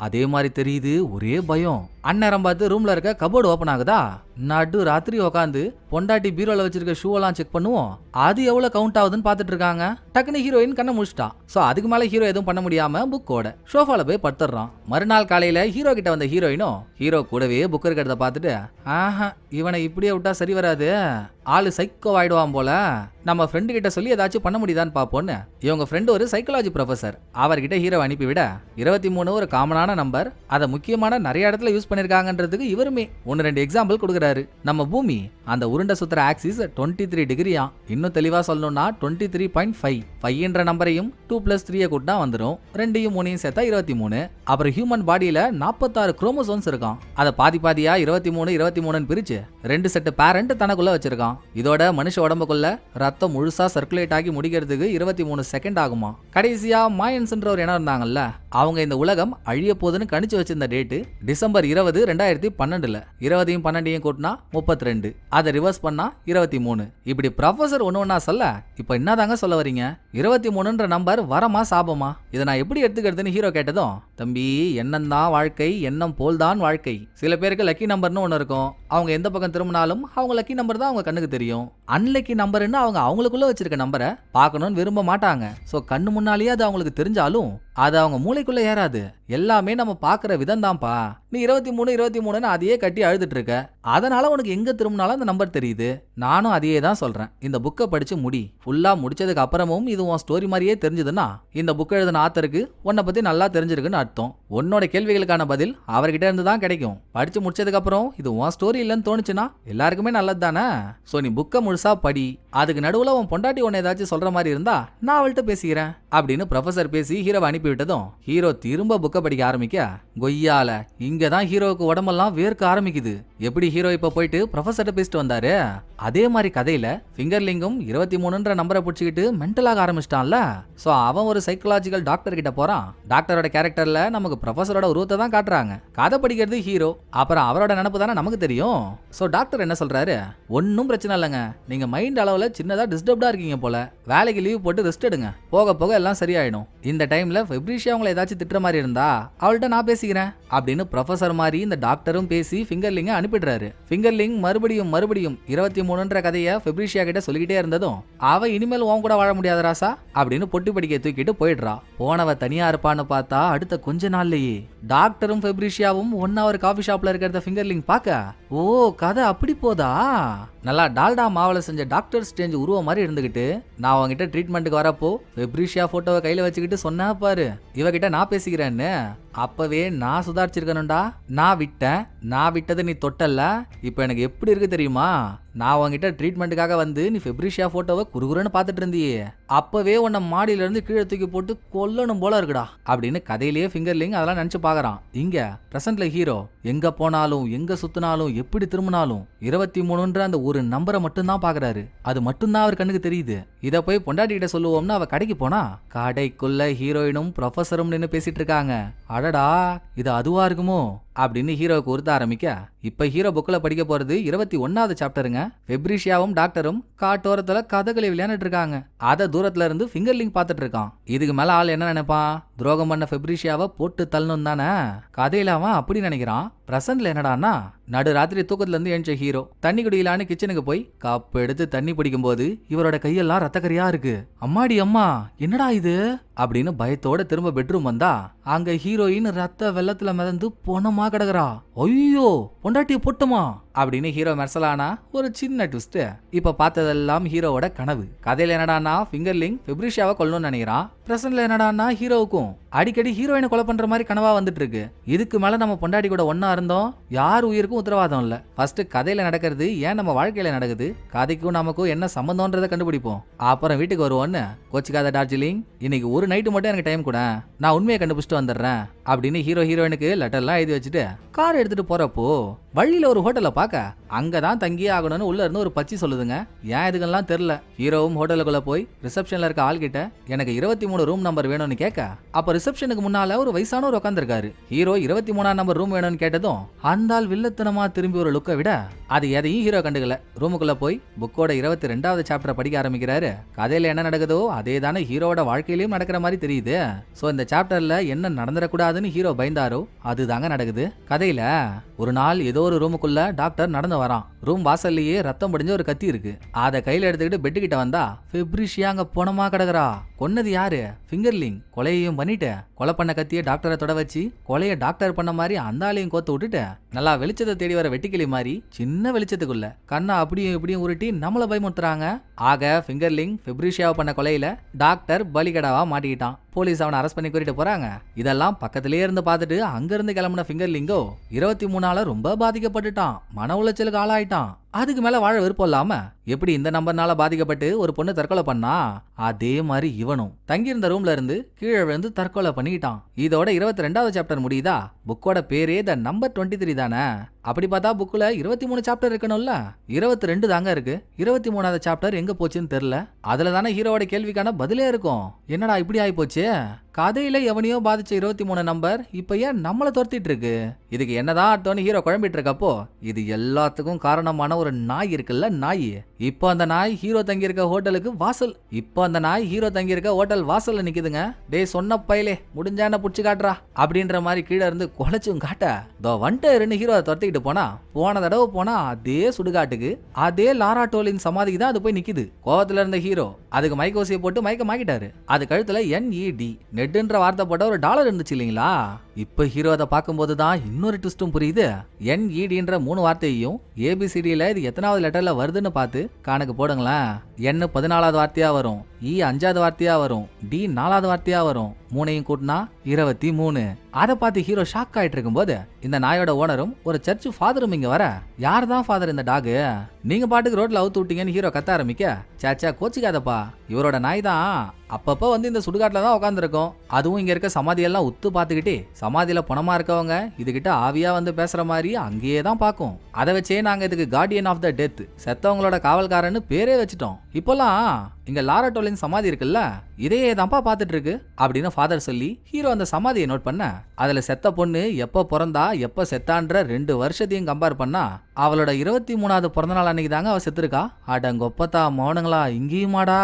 அதே மாதிரி தெரியுது. ஒரே பயம். அந்நேரம் பார்த்து ரூம்ல இருக்க கபோர்டு ஓபன் ஆகுதா, நடு ராத்திரி உட்காந்து பொண்டாட்டி பீரோல வச்சிருக்க ஷூ எல்லாம் செக் பண்ணுவோம், அது எவ்வளவு கவுண்ட் ஆகுதுன்னு பாத்துட்டு இருக்காங்க. டக்குனு ஹீரோயின் கண்ணை முடிச்சிட்டா. சோ அதுக்கு மேல ஹீரோ எதுவும் பண்ண முடியாம புக்கோட ஷோஃபால போய் படுத்துறான். மறுநாள் காலையில ஹீரோ கிட்ட வந்த ஹீரோயினும் ஹீரோ கூடவே புக் இருக்கிறத பாத்துட்டு, ஆஹா இவனை இப்படியே விட்டா சரி வராது, ஆளு சைக்கோ ஆயிடுவான் போல, நம்ம ஃப்ரெண்டு கிட்ட சொல்லி ஏதாச்சும் பண்ண முடியுதான்னு பாப்போன்னு இவங்க ஃப்ரெண்டு ஒரு சைக்காலஜி ப்ரொஃபசர், அவர்கிட்ட ஹீரோ அனுப்பிவிட 23 ஒரு காமனான நம்பர், அதை முக்கியமான நிறைய இடத்துல யூஸ் பண்ணிருக்காங்கன்றதுக்கு இவருமே 1-2 எக்ஸாம்பிள் கொடுக்குறாரு. நம்ம பூமி அந்த உருண்டை சுத்துற ஆக்சிஸ் 23 டிகிரியா, இன்னும் தெளிவா சொல்லணும்னா 23.5. 5 நம்பரையும் 2+3 கூட்டினா வந்துடும், 2யும் 3யும் சேர்த்தா 23. அப்புறம் ஹியூமன் பாடியில 46 குரோமோசோம்ஸ் இருக்கான். அதை பாதி பாதியா 23 23 பிரிச்சு 2 செட் பேரண்ட் தனக்குள்ள வச்சிருக்கான். இதோட மனுஷ உடம்புக்குள்ள ரத்தம் முழுசா சர்க்குலேட் ஆகி முடிக்கிறதுக்கு 23 செகண்ட் ஆகுமா. கடைசியா மாயன்ஸ்ன்ற ஒரு இனம் இருந்தாங்கல்ல, அவங்க இந்த உலகம் அழிய போதுன்னு கணிச்சு வச்சிருந்த டேட்டு டிசம்பர் 20 2012. 20யும் 12யும் கூட்டினா 32, அதை ரிவர்ஸ் பண்ணா 23. இப்படி ப்ரொஃபசர் ஒண்ணா சொல்ல, இப்ப என்னதாங்க சொல்ல வரீங்க, 23ன்ற நம்பர் வரமா சாபமா, இதை நான் எப்படி எடுத்துக்கிறதுன்னு ஹீரோ கேட்டதும், தம்பி எண்ணம் தான் வாழ்க்கை, எண்ணம் போல்தான் வாழ்க்கை. சில பேருக்கு லக்கி நம்பர்னு ஒன்று இருக்கும், அவங்க எந்த பக்கம் திரும்பினாலும் அவங்க லக்கி நம்பர் தான் அவங்க கண்ணுக்கு தெரியும். அன்லக்கி நம்பர்னு அவங்க அவங்களுக்குள்ள வச்சிருக்க நம்பரை பார்க்கணும்னு விரும்ப மாட்டாங்க. சோ கண்ணு முன்னாலேயே அது அவங்களுக்கு தெரிஞ்சாலும் அது அவங்க மூளைக்குள்ள ஏறாது. எல்லாமே நம்ம பாக்குற விதம் தான்ப்பா. நீ 23 23ன்னு அதையே கட்டி அழுதுட்டு இருக்க, அதனால உனக்கு எங்க திரும்பினாலும் அந்த நம்பர் தெரியுது. நானும் அதையே தான் சொல்றேன். இந்த புக்கை படிச்சு முடி, ஃபுல்லா முடிச்சதுக்கு அப்புறமும் இது உன் ஸ்டோரி மாதிரியே தெரிஞ்சதுன்னா இந்த புக் எழுதின ஆத்தருக்கு உன்னை பத்தி நல்லா தெரிஞ்சிருக்குன்னு அர்த்தம். உன்னோட கேள்விகளுக்கான பதில் அவர்கிட்ட இருந்து தான் கிடைக்கும். படிச்சு முடிச்சதுக்கு அப்புறம் இது உன் ஸ்டோரி இல்லைன்னு தோணுச்சுன்னா எல்லாருக்குமே நல்லது தானே. சோ நீ புக்கை முழுசா படி, அதுக்கு நடுவுல உன் பொண்டாட்டி உன்னை ஏதாச்சும் சொல்ற மாதிரி இருந்தா நான் அவள்கிட்ட பேசிக்கிறேன் அப்படின்னு ப்ரொஃபசர் பேசி ஹீரோவை அனுப்பி விட்டதும் ஹீரோ திரும்ப புக்கை படிக்க ஆரம்பிக்க, கொய்யால இங்கதான் ஹீரோவுக்கு உடம்பெல்லாம் வேர்க்க ஆரம்பிக்குது. எப்படி ஹீரோ இப்ப போயிட்டு ப்ரொஃபசர்ட்ட பேசிட்டு வந்தாரு, அதே மாதிரி கதையில ஃபிங்கர்லிங்கும் 23ன்ற நம்பரை பிடிச்சிக்கிட்டு மென்டலாக ஆரம்பிச்சிட்டான்ல. சோ அவன் ஒரு சைக்கலாஜிக்கல் டாக்டர் கிட்ட போறான். டாக்டரோட கேரக்டர்ல நமக்கு ப்ரொஃபசரோட உருவத்தை தான் காட்டுறாங்க. கதை படிக்கிறது ஹீரோ, அப்புறம் அவரோட நினைப்பு தானே நமக்கு தெரியும். சோ டாக்டர் என்ன சொல்றாரு, ஒன்னும் பிரச்சனை இல்லைங்க, நீங்க மைண்ட் அளவுல சின்னதா டிஸ்டர்ப்டா இருக்கீங்க போல, வேலைக்கு லீவ் போட்டு ரெஸ்ட் எடுங்க, போக போக எல்லாம் சரியாயிடும். இந்த டைம்ல ஃபெப்ரிஷியா அவங்களை ஏதாச்சும் திட்டுற மாதிரி இருந்தா அவள்கிட்ட நான் பேசிக்கிறேன் அப்படின்னு ப்ரொஃபசர் மாதிரி இந்த டாக்டரும் பேசி ஃபிங்கர்லிங்க அனுப்பிடுறாரு. ஃபிங்கர்லிங் மறுபடியும் 23ன்ற கதையை ஃபெப்ரிஷியா கிட்ட சொல்லிக்கிட்டே இருந்ததும் அவ இனிமேல் உன் கூட வாழ முடியாத ராசா அப்படின்னு பொட்டி படிக்க தூக்கிட்டு போயிடுறா. போனவ தனியா இருப்பான்னு பார்த்தா அடுத்த கொஞ்ச நாள்லயே டாக்டரும் ஃபெப்ரிஷியாவும் ஒன்னா ஒரு காஃபி ஷாப்ல இருக்கிறத ஃபிங்கர்லிங் பார்க்க, ஓ கதை அப்படி போதா, நல்லா டால்டா மாவுல செஞ்ச டாக்டர் ஸ்ட்ரேஞ்ச் உருவம் மாதிரி இருந்துகிட்டு நான் அவங்கிட்ட ட்ரீட்மெண்ட்டுக்கு வரப்போ ஃபெப்ரிஷியா போட்டோவை கையில வச்சுக்கிட்டு சொன்னா பாரு, இவகிட்ட நான் பேசிக்கிறேன்னு, அப்பவே நான் சுதாரிச்சிருக்கணும்டா, நான் விட்டது நீ தொட்டல்ல, இப்ப எனக்கு எப்படி இருக்கு தெரியுமா, நான் உங்ககிட்ட ட்ரீட்மெண்ட்டுக்காக வந்து நீ ஃபெப்ரிஷியா போட்டோவை குறுகுறுன்னு பார்த்துட்டு இருந்தியே, அப்பவே உன்னை மாடியில இருந்து கீழே தூக்கி போட்டு கொல்லணும் போல இருக்குடா அப்படின்னு கதையிலேயே ஃபிங்கர்லிங் அதெல்லாம் நினைச்சு பாக்குறான். இங்க பிரசன்ட்ல ஹீரோ எங்க போனாலும் எங்க சுத்தினாலும் எப்படி திரும்பினாலும் 23ன்ற அந்த ஒரு நம்பரை மட்டும்தான் பாக்குறாரு. அது மட்டும்தான் அவர் கண்ணுக்கு தெரியுது. இத போய் பொண்டாட்டி கிட்ட சொல்லுவோம்னு அவ கடைக்கு போனா கடைக்குள்ள ஹீரோயினும் ப்ரொஃபசரும் நின்னு பேசிட்டு இருக்காங்க. அடடா இது அதுவா இருக்குமோ அப்படின்னு ஹீரோவுக்கு உறுத்த ஆரம்பிக்க, இப்ப ஹீரோ புக்ல படிக்க போறது 21வது சாப்டருங்க. ஃபெப்ரிஷியாவும் டாக்டரும் காட்டோரத்துல கதகளி விளையாண்டுட்டு இருக்காங்க. அத தூரத்துல இருந்து ஃபிங்கர்லிங் பாத்துட்டு இருக்கான். இதுக்கு மேல ஆள் என்ன நினைப்பான், துரோகம் பண்ண ஃபெப்ரிஷியாவை போட்டு தள்ளணும் தானே. கதையில அவன் அப்படி நினைக்கிறான். பிரசன்ட்ல என்னடான்னா நடு ராத்திரி தூக்கத்துல இருந்து எழுந்த ஹீரோ தண்ணி குடிக்கலான்னு கிச்சனுக்கு போய் கப் எடுத்து தண்ணி பிடிக்கும் போது இவரோட கையெல்லாம் ரத்தக்கரியா இருக்கு. அம்மாடி அம்மா என்னடா இது அப்படின்னு பயத்தோட திரும்ப பெட்ரூம் வந்தா அங்க ஹீரோயின் ரத்த வெள்ளத்துல மிதந்து பொணமா கிடக்குறா. ஐயோ பொண்டாட்டிய போட்டுமா அப்படின்னு ஹீரோ மெர்சலானா ஒரு சின்ன ட்விஸ்ட். இப்ப பார்த்ததெல்லாம் ஹீரோவோட கனவு. கதையில என்னடானா ஃபிங்கர்லிங் ஃபெப்ரிஷியாவை கொல்லணும்னு நினைக்கிறான். பிரசன்ட்ல என்னடானா ஹீரோவுக்கும் அடிக்கடி ஹீரோயினை கொலை பண்ற மாதிரி கனவா வந்துட்டு இருக்கு. இதுக்கு மேல நம்ம பொண்டாடி கூட ஒன்னா இருந்தோம், யார் உயிருக்கும் உத்தரவாதம் இல்ல. ஃபர்ஸ்ட் கதையில நடக்கிறது ஏன் நம்ம வாழ்க்கையில நடக்குது, கதைக்கும் நமக்கும் என்ன சம்பந்தம்ன்றதை கண்டுபிடிப்போம், அப்புறம் வீட்டுக்கு வருவோன்னு. கோச்சிக்காத டார்ஜிலிங், இன்னைக்கு ஒரு நைட்டு மட்டும் எனக்கு டைம் கூட, நான் உண்மையை கண்டுபிடிச்சிட்டு வந்துடுறேன் அப்படின்னு ஹீரோயினுக்கு லெட்டர்லாம் எழுதி வச்சுட்டு கார் எடுத்துட்டு போறப்போ வழியில ஒரு ஹோட்டலை பார்க்க அங்கதான் தங்கியே ஆகணும்னு உள்ள இருந்து ஒரு பச்சி சொல்லுதுங்க. ஏன் இதுக்கெல்லாம் தெரியல. ஹீரோவும் ஹோட்டலுக்குள்ள போய் ரிசப்ஷன்ல இருக்க ஆள் கிட்ட எனக்கு 23 ரூம் நம்பர் வேணும்னு கேட்க, அப்ப ரிசப்ஷனுக்கு முன்னால ஒரு வயசானவர் உட்காந்துருக்காரு. ஹீரோ 23ஆம் நம்பர் ரூம் வேணும்னு கேட்டதும் அந்த ஆள் வில்லத்தனமா திரும்பி ஒரு லுக்கை விட அது எதையும் ஹீரோ கண்டுக்கல. ரூமுக்குள்ள போய் புக்கோட 22வது சாப்டரை படிக்க ஆரம்பிக்கிறாரு. கதையில என்ன நடக்குதோ அதே தானே ஹீரோட வாழ்க்கையிலயும் நடக்கிற மாதிரி தெரியுது. சோ இந்த சாப்டர்ல என்ன நடந்துடக்கூடாதுன்னு ஹீரோ பயந்தாரோ அதுதாங்க நடக்குது. கதையில ஒரு நாள் ஏதோ ஒரு ரூமுக்குள்ள டாக்டர் நடந்து வரான். ரூம் வாசல்லையே ரத்தம் படிஞ்ச ஒரு கத்தி இருக்கு. அதை கையில எடுத்துக்கிட்டு பெட்டு கிட்ட வந்தா ஃபெப்ரிஷியா அங்க போனமா கிடக்குறா. கொன்னது யாரு? ஃபிங்கர்லிங். கொலையையும் பண்ணிட்டு கொலை பண்ண கத்தியை டாக்டரை தொட வச்சு கொலையை டாக்டர் பண்ண மாதிரி அந்த ஆளையும் கோத்து விட்டுட்டு நல்லா வெளிச்சத்தை தேடி வர வெட்டிக்கிளி மாதிரி சின்ன வெளிச்சத்துக்குள்ள கண்ணா அப்படியும் இப்படியும் உருட்டி நம்மள பயமுறுத்துறாங்க. ஆக ஃபிங்கர்லிங் ஃபெப்ரிஷியாவை பண்ண கொலையில டாக்டர் பலிகடாவா மாட்டிக்கிட்டான். போலீஸ் அவனை அரெஸ்ட் பண்ணி கூட்டிட்டு போறாங்க. இதெல்லாம் பக்கத்திலேயே இருந்து பார்த்துட்டு அங்க இருந்து கிளம்பின ஃபிங்கர்லிங்கோ 23ஆல ரொம்ப பாதிக்கப்பட்டுட்டான். மன உளைச்சலுக்கு ஆளாயிட்டான். அதுக்கு மேல வாழ விருப்பம் இல்லாம எப்படி இந்த நம்பர்னால பாதிக்கப்பட்டு ஒரு பொண்ணு தற்கொலை பண்ணா, அதே மாதிரி இவனும் தங்கியிருந்த ரூம்ல இருந்து கீழே விழுந்து தற்கொலை பண்ணிக்கிட்டான். இதோட 22வது சாப்டர் முடியுதா? புக்கோட பேரே த நம்பர் 23 தானே. அப்படி பார்த்தா புக்குல 23 சாப்டர் இருக்கணும்ல, 22 தாங்க இருக்கு. 23வது சாப்டர் எங்க போச்சுன்னு தெரியல. அதுல தானே ஹீரோவோட கேள்விக்கான பதிலே இருக்கும். என்னடா இப்படி ஆகி போச்சு? கதையில எவனையோ பாதிச்ச 23 நம்பர் இப்ப ஏன் நம்மள துரத்திட்டு இருக்கு? இதுக்கு என்னதான் அர்த்தம்னு ஹீரோ குழம்பிட்டு இருக்கப்போ இது எல்லாத்துக்கும் காரணமான ஒரு நாய் இருக்குல்ல, நாய். இப்போ அந்த நாய் ஹீரோ தங்கி இருக்க ஹோட்டல் வாசல்ல நிக்குதுங்க. டே சொன்ன பையலே, முடிஞ்சா என்ன புடிச்சு காட்டுறா அப்படின்ற மாதிரி கீழே இருந்து குலைச்சும் காட்ட தோ வந்துட்டு ஹீரோ துரத்திக்கிட்டு போனா, போன தடவை போனா அதே சுடுகாட்டுக்கு அதே லாரா டோலின் சமாதிக்கு தான் அது போய் நிக்குது. கோவத்துல இருந்த ஹீரோ அதுக்கு மைக்கோசியை போட்டு மயக்கமாக்கிட்டாரு. அது கழுத்துல NED நெட்ன்ற வார்த்தை போட்ட ஒரு டாலர் இருந்துச்சு இல்லைங்களா? இப்ப ஹீரோ அதை பார்க்கும்போது தான் இன்னொரு ட்விஸ்டும் புரியுது. NEDன்ற 3 வார்த்தையையும் ABCDல இது எத்தனாவது லெட்டர்ல வருதுன்னு பார்த்து கணக்கு போடுங்களேன். N 14வது வார்த்தையா வரும், E 5வது வார்த்தையா வரும், D 4வது வார்த்தையா வரும். 3ஐயும் கூட்டினா 23. அதை பார்த்து ஹீரோ ஷாக் ஆயிட்டு இருக்கும்போது இந்த நாயோட ஓனரும் ஒரு சர்ச் ஃபாதரும் இங்க வர, யார் தான் ஃபாதர் இந்த டாகு? நீங்க பாட்டுக்கு ரோட்ல அவுத்து விட்டீங்கன்னு ஹீரோ கத்த ஆரம்பிக்க, சாச்சா கோச்சிக்காதப்பா, இவரோட நாய் தான் அப்பப்போ வந்து இந்த சுடுகாட்டில் தான் உட்காந்துருக்கோம். அதுவும் இங்க இருக்க சமாதியெல்லாம் உத்து பார்த்துக்கிட்டே சமாதியில பணமா இருக்கவங்க இதுகிட்ட ஆவியா வந்து பேசுற மாதிரி அங்கேயே தான் பார்க்கும். அதை வச்சே நாங்க இதுக்கு கார்டியன் ஆஃப் த டெத், செத்தவங்களோட காவல்காரன்னு பேரே வச்சுட்டோம். இப்போலாம் இங்க லாரா டோலின் சமாதி இருக்குல்ல, இதையே தான்ப்பா பார்த்துட்டு இருக்கு அப்படின்னு ஃபாதர் சொல்லி ஹீரோ அந்த சமாதியை நோட் பண்ண, அதுல செத்த பொண்ணு எப்ப பிறந்தா எப்ப செத்தான்ற 2 வருஷத்தையும் கம்பேர் பண்ணா அவளோட 23வது பிறந்தநாள் அன்னைக்கு தாங்க அவ செத்துருக்கா. அடங்கொப்பத்தா மௌனங்களா, இங்கேயுமாடா?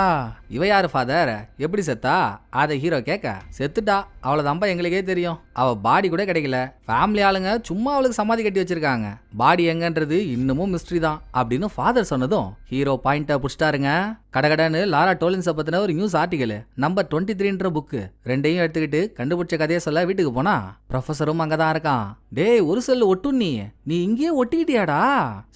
இவ யாரு ஃபாதர், எப்படி செத்தா? அதை ஹீரோ கேட்க, செத்துட்டா அவ்வளவுதான்ப்பா, எங்களுக்கே தெரியும். அவ பாடி கூட கிடைக்கல, ஃபேமிலி ஆளுங்க சும்மா அவளுக்கு சமாதி கட்டி வச்சிருக்காங்க, பாடி எங்கன்றது இன்னமும் மிஸ்ட்ரி தான் அப்படின்னு ஃபாதர் சொன்னதும் ஹீரோ பாயிண்ட புடிச்சிட்டாருங்க. கடகடன்னு லாரா டோலின்ஸை பத்தின ஒரு நியூஸ் ஆர்டிகல் நம்பர் 23ன்ற புக்கு ரெண்டையும் எடுத்துக்கிட்டு கண்டுபிடிச்ச கதையை சொல்ல வீட்டுக்கு போனா ப்ரொஃபஸரும் அங்கதான் இருக்கான். டேய் ஒரு செல்லு ஒட்டும், நீ இங்கேயே ஒட்டிக்கிட்டியாடா?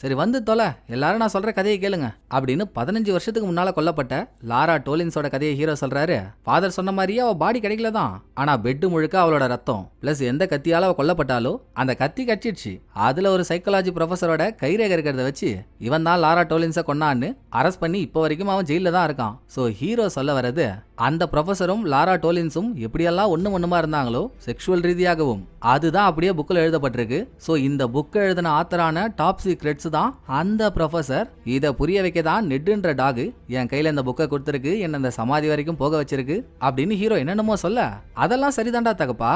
சரி வந்து தொலை, எல்லாரும் நான் சொல்ற கதையை கேளுங்க அப்படின்னு 15 வருஷத்துக்கு முன்னால கொல்லப்பட்ட லாரா டோலின்ஸோட கதையை ஹீரோ சொல்றாரு. ஃபாதர் சொன்ன மாதிரியே அவ பாடி கிடைக்கல தான், ஆனா பெட்டு முழுக்க அவளோட ரத்தம் பிளஸ் எந்த கத்தியால அவ கொல்லப்பட்டாலோ அந்த கத்தி கட்சிடுச்சு. அதுல ஒரு சைக்காலஜி ப்ரொஃபஸரோட கைரேகை இருக்கிறத வச்சு இவன் தான் லாரா டோலின்ஸை கொன்னான்னு அரெஸ்ட் பண்ணி இப்போ வரைக்கும் அவன் ஜெயில தான் இருக்கான். சோ ஹீரோ சொல்ல வர்றது, அந்த ப்ரொஃபஸரும் லாரா டோலின்ஸும் எப்படியெல்லாம் ஒண்ணுமா இருந்தாங்களோ செக்ஷுவல் ரீதியாகவும் அதுதான் அப்படியே புக்கில் எழுதப்பட்டிருக்கு. சோ இந்த புக் எழுதின ஆத்தரான டாப் சீக்ரெட்ஸ் தான் அந்த ப்ரொஃபஸர். இதை புரிய வைக்க தான் நெட்ன்ற டாக் என் கையில இந்த புக்கை கொடுத்துருக்கு, என்ன இந்த சமாதி வரைக்கும் போக வச்சிருக்கு அப்படின்னு ஹீரோ என்னென்னமோ சொல்ல, அதெல்லாம் சரிதான்டா தகப்பா,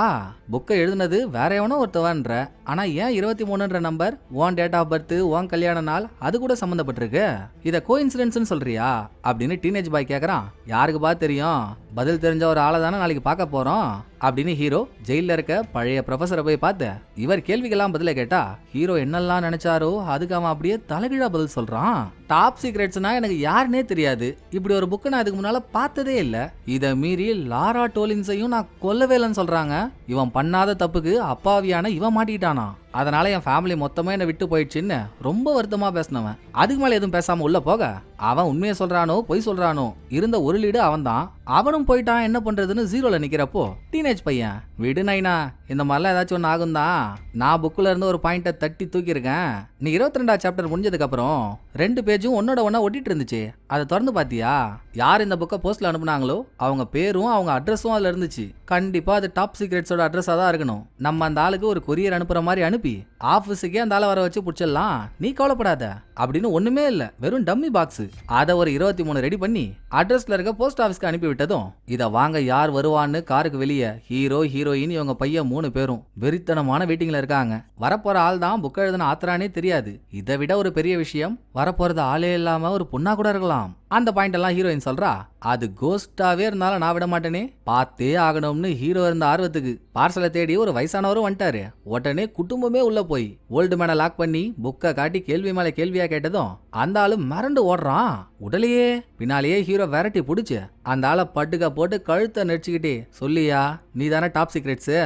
புக்கை எழுதுனது வேற எவனோ ஒருத்தவன்ற, ஆனா ஏன் 23ன்ற நம்பர் உன் டேட் ஆஃப் பர்த் உன் கல்யாண நாள் அது கூட சம்பந்தப்பட்டிருக்கு? இதை கோஇன்சிடென்ட்ஸ்னு சொல்றியா அப்படின்னு டீனேஜ் பாய் கேட்கறான். யாருக்கு பார்த்து தெரியும், பதில் தெரிஞ்ச ஒரு ஆளை தானே நாளைக்கு பார்க்க போறோம் அப்படின்னு ஹீரோ ஜெயில இருக்க பழைய ப்ரொஃபஸரை போய் பார்த்து இவர் கேள்விக்கெல்லாம் பதில கேட்டா ஹீரோ என்னெல்லாம் நினைச்சாரோ அதுக்கு அவன் அப்படியே தலைகீழா பதில் சொல்றான். டாப் சீக்ரெட்ஸ்னா எனக்கு யாருன்னே தெரியாது. இப்படி ஒரு புக்கு நான் இதுக்கு முன்னால பார்த்ததே இல்ல. இத மீறி லாரா டோலின்ஸையும் நான் கொல்லவே இல்லைன்னு சொல்றாங்க. இவன் பண்ணாத தப்புக்கு அப்பாவியான இவன் மாட்டிக்கிட்டானா. அதனால என் ஃபேமிலி மொத்தமா என்ன விட்டு போயிடுச்சுன்னு ரொம்ப வருத்தமா பேசினவன். அதுக்கு மேல எதுவும் பேசாம உள்ள போக, அவன் உண்மையை சொல்றானோ பொய் சொல்றானோ, இருந்த ஒரு லீடு அவன் தான். அவனும் போயிட்டான், என்ன பண்றதுன்னு ஜீரோல நிக்கிறப்போ டீனேஜ் பையன், விடு நைனா, இந்த மாதிரிலாம் ஏதாச்சும் ஒன்று ஆகும் தான். நான் புக்குல இருந்து ஒரு பாயிண்ட்டை தட்டி தூக்கியிருக்கேன். நீ 22ஆம் சாப்டர் முடிஞ்சதுக்கு அப்புறம் 2 பேஜும் ஒன்னோட ஒன்னா ஒட்டிட்டு இருந்துச்சு. அதை திறந்து பாத்தியா? யார் இந்த புக்கை போஸ்ட்ல அனுப்புனாங்களோ அவங்க பேரும் அவங்க அட்ரஸும் அதுல இருந்துச்சு. கண்டிப்பா அது டாப் சீக்ரெட்ஸோட அட்ரஸா தான் இருக்கணும். நம்ம அந்த ஆளுக்கு ஒரு கொரியர் அனுப்புற மாதிரி அனுப்பி ஆபீஸுக்கே அந்த ஆளை வர வச்சு புடிச்சிடலாம். நீ கவலைப்படாத அப்படின்னு ஒண்ணுமே இல்ல, வெறும் டம்மி பாக்ஸ். அதை ஒரு 23 ரெடி பண்ணி அட்ரஸ்ல இருக்க போஸ்ட் ஆபீஸ்க்கு அனுப்பி விட்டதும் இதை வாங்க யார் வருவான்னு காருக்கு வெளியே ஹீரோ ஹீரோயின் இவங்க பையன் 3 பேரும் வெறித்தனமான வெயிட்டிங்ல இருக்காங்க. வரப்போற ஆள் தான் புக் எழுதுன ஆத்திரானே தெரியாது. இதை விட ஒரு பெரிய விஷயம், வரப்போறது ஆளே இல்லாம ஒரு பொண்ணா கூட இருக்கலாம். அந்த பாயிண்ட் எல்லாம் ஹீரோயின் சொல்றா. அது கோஸ்டாவே இருந்தாலும் நான் விட மாட்டேனே, பார்த்தே ஆகணும்னு ஹீரோ இருந்த ஆர்வத்துக்கு பார்சலை தேடி ஒரு வயசானவரும் வந்துட்டாரு. உடனே குடும்பமே உள்ள போய் ஓல்டு மேனை லாக் பண்ணி புக்கை காட்டி கேள்வி மேல கேள்வியா கேட்டதும் அந்த ஆளு மிரண்டு ஓடுறான். உடலையே பின்னாலேயே ஹீரோ விரட்டி புடிச்சு அந்த ஆளை பட்டுக்க போட்டு கழுத்தை நெரிச்சுக்கிட்டே, சொல்லியா நீ தானே டாப் சீக்ரெட்ஸ்,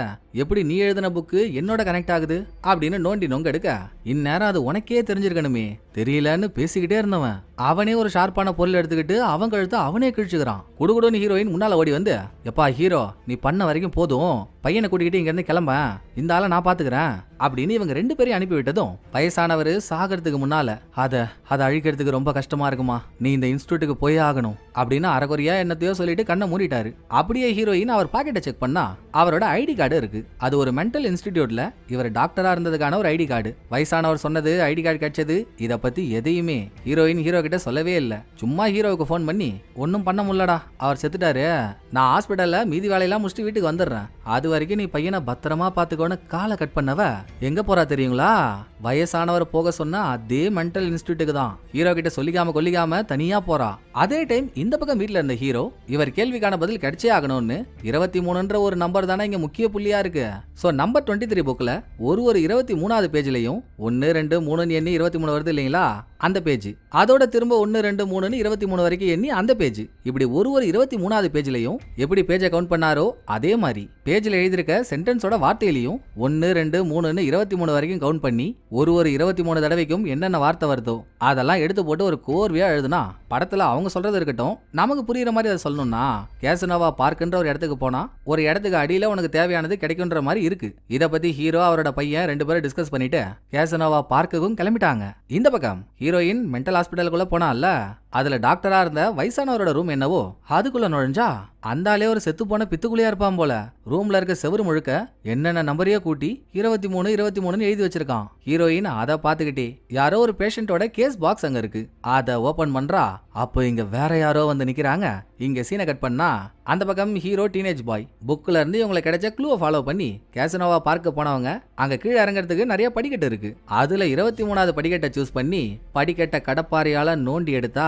எப்படி நீ எழுதின புக்கு என்னோட கனெக்ட் ஆகுது அப்படின்னு நோண்டி நொங்க எடுக்க, இந்நேரம் அது உனக்கே தெரிஞ்சிருக்கணுமே, தெரியலன்னு பேசிக்கிட்டே இருந்தவன் அவனே ஒரு ஷார்ப்பான பொருள் எடுத்துக்கிட்டு அவன் கழுத்தை அவனே கிழிச்சுக்கிறான். குடுகுடுன்னு ஹீரோயின் முன்னால ஓடி வந்து, எப்பா ஹீரோ, நீ பண்ண வரைக்கும் போதும், பையனை கூட்டிக்கிட்டு இங்க இருந்து கிளம்ப, இந்த ஆளை நான் பாத்துக்கிறேன் அப்படின்னு இவங்க 2 பேரையும் அனுப்பி விட்டதும் வயசானவர் சாகிறதுக்கு முன்னால அதை அழிக்கிறதுக்கு ரொம்ப கஷ்டமா இருக்குமா, நீ இந்த இன்ஸ்டியூட்டுக்கு போயே ஆகணும் அப்படின்னு அரைக்குறையா என்னத்தையோ சொல்லிட்டு கண்ணை மூடிட்டாரு. அப்படியே ஹீரோயின் அவர் பாக்கெட்டை செக் பண்ணா அவரோட ஐடி கார்டு இருக்கு. அது ஒரு மென்டல் இன்ஸ்டிடியூட்ல இவர் டாக்டரா இருந்ததுக்கான ஒரு ஐடி கார்டு. வயசானவர் சொன்னது ஐடி கார்டு கிடைச்சது, இத பத்தி எதையுமே ஹீரோயின் ஹீரோ கிட்ட சொல்லவே இல்ல. சும்மா ஹீரோவுக்கு போன் பண்ணி, ஒன்னும் பண்ண முடியலடா, அவர் செத்துட்டாரு, நான் ஹாஸ்பிட்டல்ல மீதி வேலையெல்லாம் முடிச்சுட்டு வீட்டுக்கு வந்துடுறேன், அது வரைக்கும் நீ பையனை பத்திரமா பாத்துக்கோன்னு காலை கட் பண்ணவ எங்க போறா தெரியுங்களா? வயசானவர் போக சொன்ன அதே மென்டல் இன்ஸ்டிடியூட்டுக்கு தான். ஹீரோ கிட்ட சொல்லிக்காம கொல்லிக்காம தனியா போறா. அதே டைம் இந்த பக்கம் வீட்டுல இருந்த ஹீரோ இவர் கேள்விக்கான பதில் கிடைச்சே ஆகணும்னு 23ன்ற ஒரு நம்பர் தானே இங்க முக்கிய புள்ளியா இருக்கு. சோ நம்பர் 23 புக்ல ஒரு 23வது பேஜ்லயும் 1 2 3 எண்ணி 23 வருது இல்லைங்களா, அந்த பேஜ் அதோட திரும்ப 1 2 3 23 வரைக்கும் எண்ணி அந்த பேஜ், இப்படி ஒரு 23வது பேஜ்லயும் எப்படி பேஜை கவுண்ட் பண்ணாரோ அதே மாதிரி பேஜ்ல எழுதிருக்க சென்டென்ஸோட வார்த்தையிலையும் 1 2 3 23 வரைக்கும் கவுண்ட் பண்ணி ஒரு 23 தடவைக்கும் என்னென்ன வார்த்தை வருதோ அதெல்லாம் எடுத்து போட்டு ஒரு கோர்வையா எழுதுனா, படத்துல அவங்க சொல்றது இருக்கட்டும், நமக்கு புரியுற மாதிரி அதை சொல்லணும்னா, கேசனோவா பார்க்குன்ற ஒரு இடத்துக்கு போனா ஒரு இடத்துக்கு அடியில உனக்கு தேவையானது கிடைக்குன்ற மாதிரி இருக்கு. இத பத்தி ஹீரோ அவரோட பையன் 2 பேரும் டிஸ்கஸ் பண்ணிட்டு கேசனோவா பார்க்குக்கும் கிளம்பிட்டாங்க. இந்த பக்கம் ஹீரோயின் மென்டல் ஹாஸ்பிட்டலுக்குள்ள போனால, அதுல டாக்டரா இருந்த வயசானவரோட ரூம் என்னவோ அதுக்குள்ள நுழைஞ்சா அந்தாலே ஒரு செத்து போன பித்துக்குழியா இருப்பான் போல. ரூம்ல இருக்க செவரு முழுக்க என்னென்ன நம்பரையே கூட்டி 23 23 எழுதி வச்சிருக்கான். ஹீரோயின் அதை பாத்துக்கிட்டே யாரோ ஒரு பேஷண்டோட கேஸ் பாக்ஸ் அங்க இருக்கு, அதை ஓபன் பண்றா. அப்போ இங்க வேற யாரோ வந்து நிக்கிறாங்க. இங்க சீனை கட் பண்ணா அந்த பக்கம் ஹீரோ டீனேஜ் பாய் புக்ல இருந்து இவங்களை கிடைச்ச க்ளூவை ஃபாலோ பண்ணி கேசனோவா பார்க்க போனவங்க அங்க கீழே இறங்குறதுக்கு நிறைய படிக்கட்டு இருக்கு. அதுல 23வது படிக்கட்டை சூஸ் பண்ணி படிக்கட்டை கடப்பாறையால நோண்டி எடுத்தா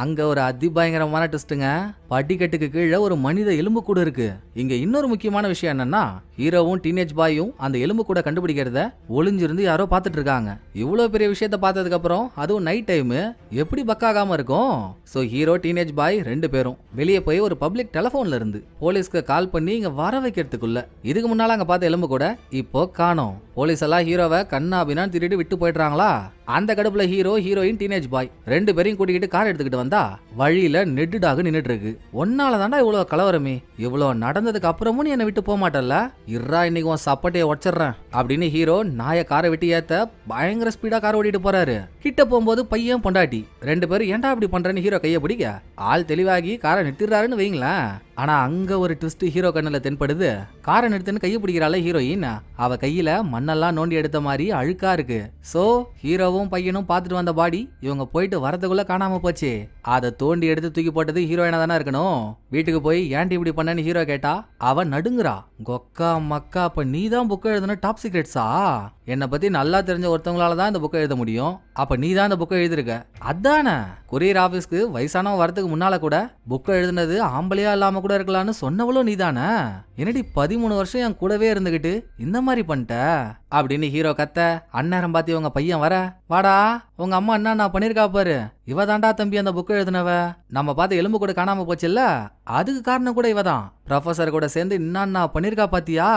அங்க ஒரு அதிபயங்கரமான ட்விஸ்டுங்க. படிக்கட்டுக்கு கீழே ஒரு மனித எலும்பு கூட இருக்கு. இங்க இன்னொரு முக்கியமான விஷயம் என்னன்னா, ஹீரோவும் டீனேஜ் பாயும் அந்த எலும்பு கூட கண்டுபிடிக்கிறத ஒளிஞ்சிருந்து யாரோ பாத்துட்டு இருக்காங்க. இவ்வளவு பெரிய விஷயத்த பார்த்ததுக்கு அப்புறம் அதுவும் நைட் டைம் எப்படி பக்காகாம இருக்கும்? சோ ஹீரோ டீனேஜ் பாய் 2 பேரும் வெளியே போய் ஒரு பப்ளிக் டெலிபோன்ல இருந்து போலீஸ்க்கு கால் பண்ணி இங்க வர வைக்கிறதுக்குள்ள இதுக்கு முன்னால அங்க பார்த்த எலும்பு கூட இப்போ காணோம். போலீஸ் எல்லாம் ஹீரோவை கண்ணாபினா திருடி விட்டு போயிடுறாங்களா? அந்த கடுப்புல ஹீரோ ஹீரோயின் டீனேஜ் பாய் 2 பேரையும் கூட்டிக்கிட்டு கார் எடுத்துக்கிட்டு வந்தா வழியில நெட்டுடாக நின்னுட்டு இருக்கு. ஒன்னால தாண்டா இவ்வளவு கலவரமே, இவ்வளவு நடந்ததுக்கு அப்புறமும் நீ என்னை விட்டு போக மாட்டல்ல, இறா இன்னைக்கு உன் சப்பட்டையை உடச்சிடுறேன் அப்படின்னு ஹீரோ நாய காரை விட்டு ஏத்த பயங்கர ஸ்பீடா கார் ஓட்டிட்டு போறாரு. கிட்ட போகும்போது பையன் பொண்டாட்டி 2 பேரும் ஏன்டா அப்படி பண்றேன்னு ஹீரோ கையை பிடிக்க ஆள் தெளிவாகி காரை நிறுத்திடுறாருன்னு வைங்களேன். ஆனா அங்க ஒரு ட்விஸ்ட் ஹீரோ கண்ணுல தென்படுது. காரை நிறுத்துன்னு கையை பிடிக்கிறாள் ஹீரோயின், அவ கையில மண்ணெல்லாம் நோண்டி எடுத்த மாதிரி அழுக்கா இருக்கு. சோ ஹீரோவும் பையனும் பார்த்துட்டு வந்த பாடி இவங்க போயிட்டு வரதுக்குள்ள காணாம போச்சு. அதை தோண்டி எடுத்து தூக்கி போட்டது ஹீரோயினா தானே இருக்கணும். வீட்டுக்கு போய் ஏன்டி இப்படி பண்ணன்னு ஹீரோ கேட்டா அவ நடுங்குறா. கொக்கா மக்கா, அப்ப நீ தான் புக் எழுதுன டாப் சீக்ரெட்ஸா? என்னை பத்தி நல்லா தெரிஞ்ச ஒருத்தவங்களால தான் இந்த புக்கை எழுத முடியும். அப்ப நீ தான் இந்த புக்கை எழுதிருக்க அதானே? கொரியர் ஆபீஸ்க்கு வயசானவன் வரதுக்கு முன்னால கூட புக்கை எழுதுனது ஆம்பளையா இல்லாம கூட இருக்கலாம்னு சொன்னவளும் நீ தானே? என்னடி 13 வருஷம் என் கூடவே இருந்துகிட்டு இந்த மாதிரி பண்ணிட்ட அப்படின்னு ஹீரோ கத்த, அந்நேரம் பாத்தி உங்க பையன் வர, வாடா உங்க அம்மா என்ன பண்ணிருக்கா பாரு, இவ தாண்டா தம்பி அந்த புக்கை எழுதுனவ, நம்ம பார்த்து எலும்பு கூட காணாம போச்சுல்ல, அதுக்கு காரணம் கூட இவதான், ப்ரொஃபசர் கூட சேர்ந்து என்ன பண்ணிருக்கா பாத்தியா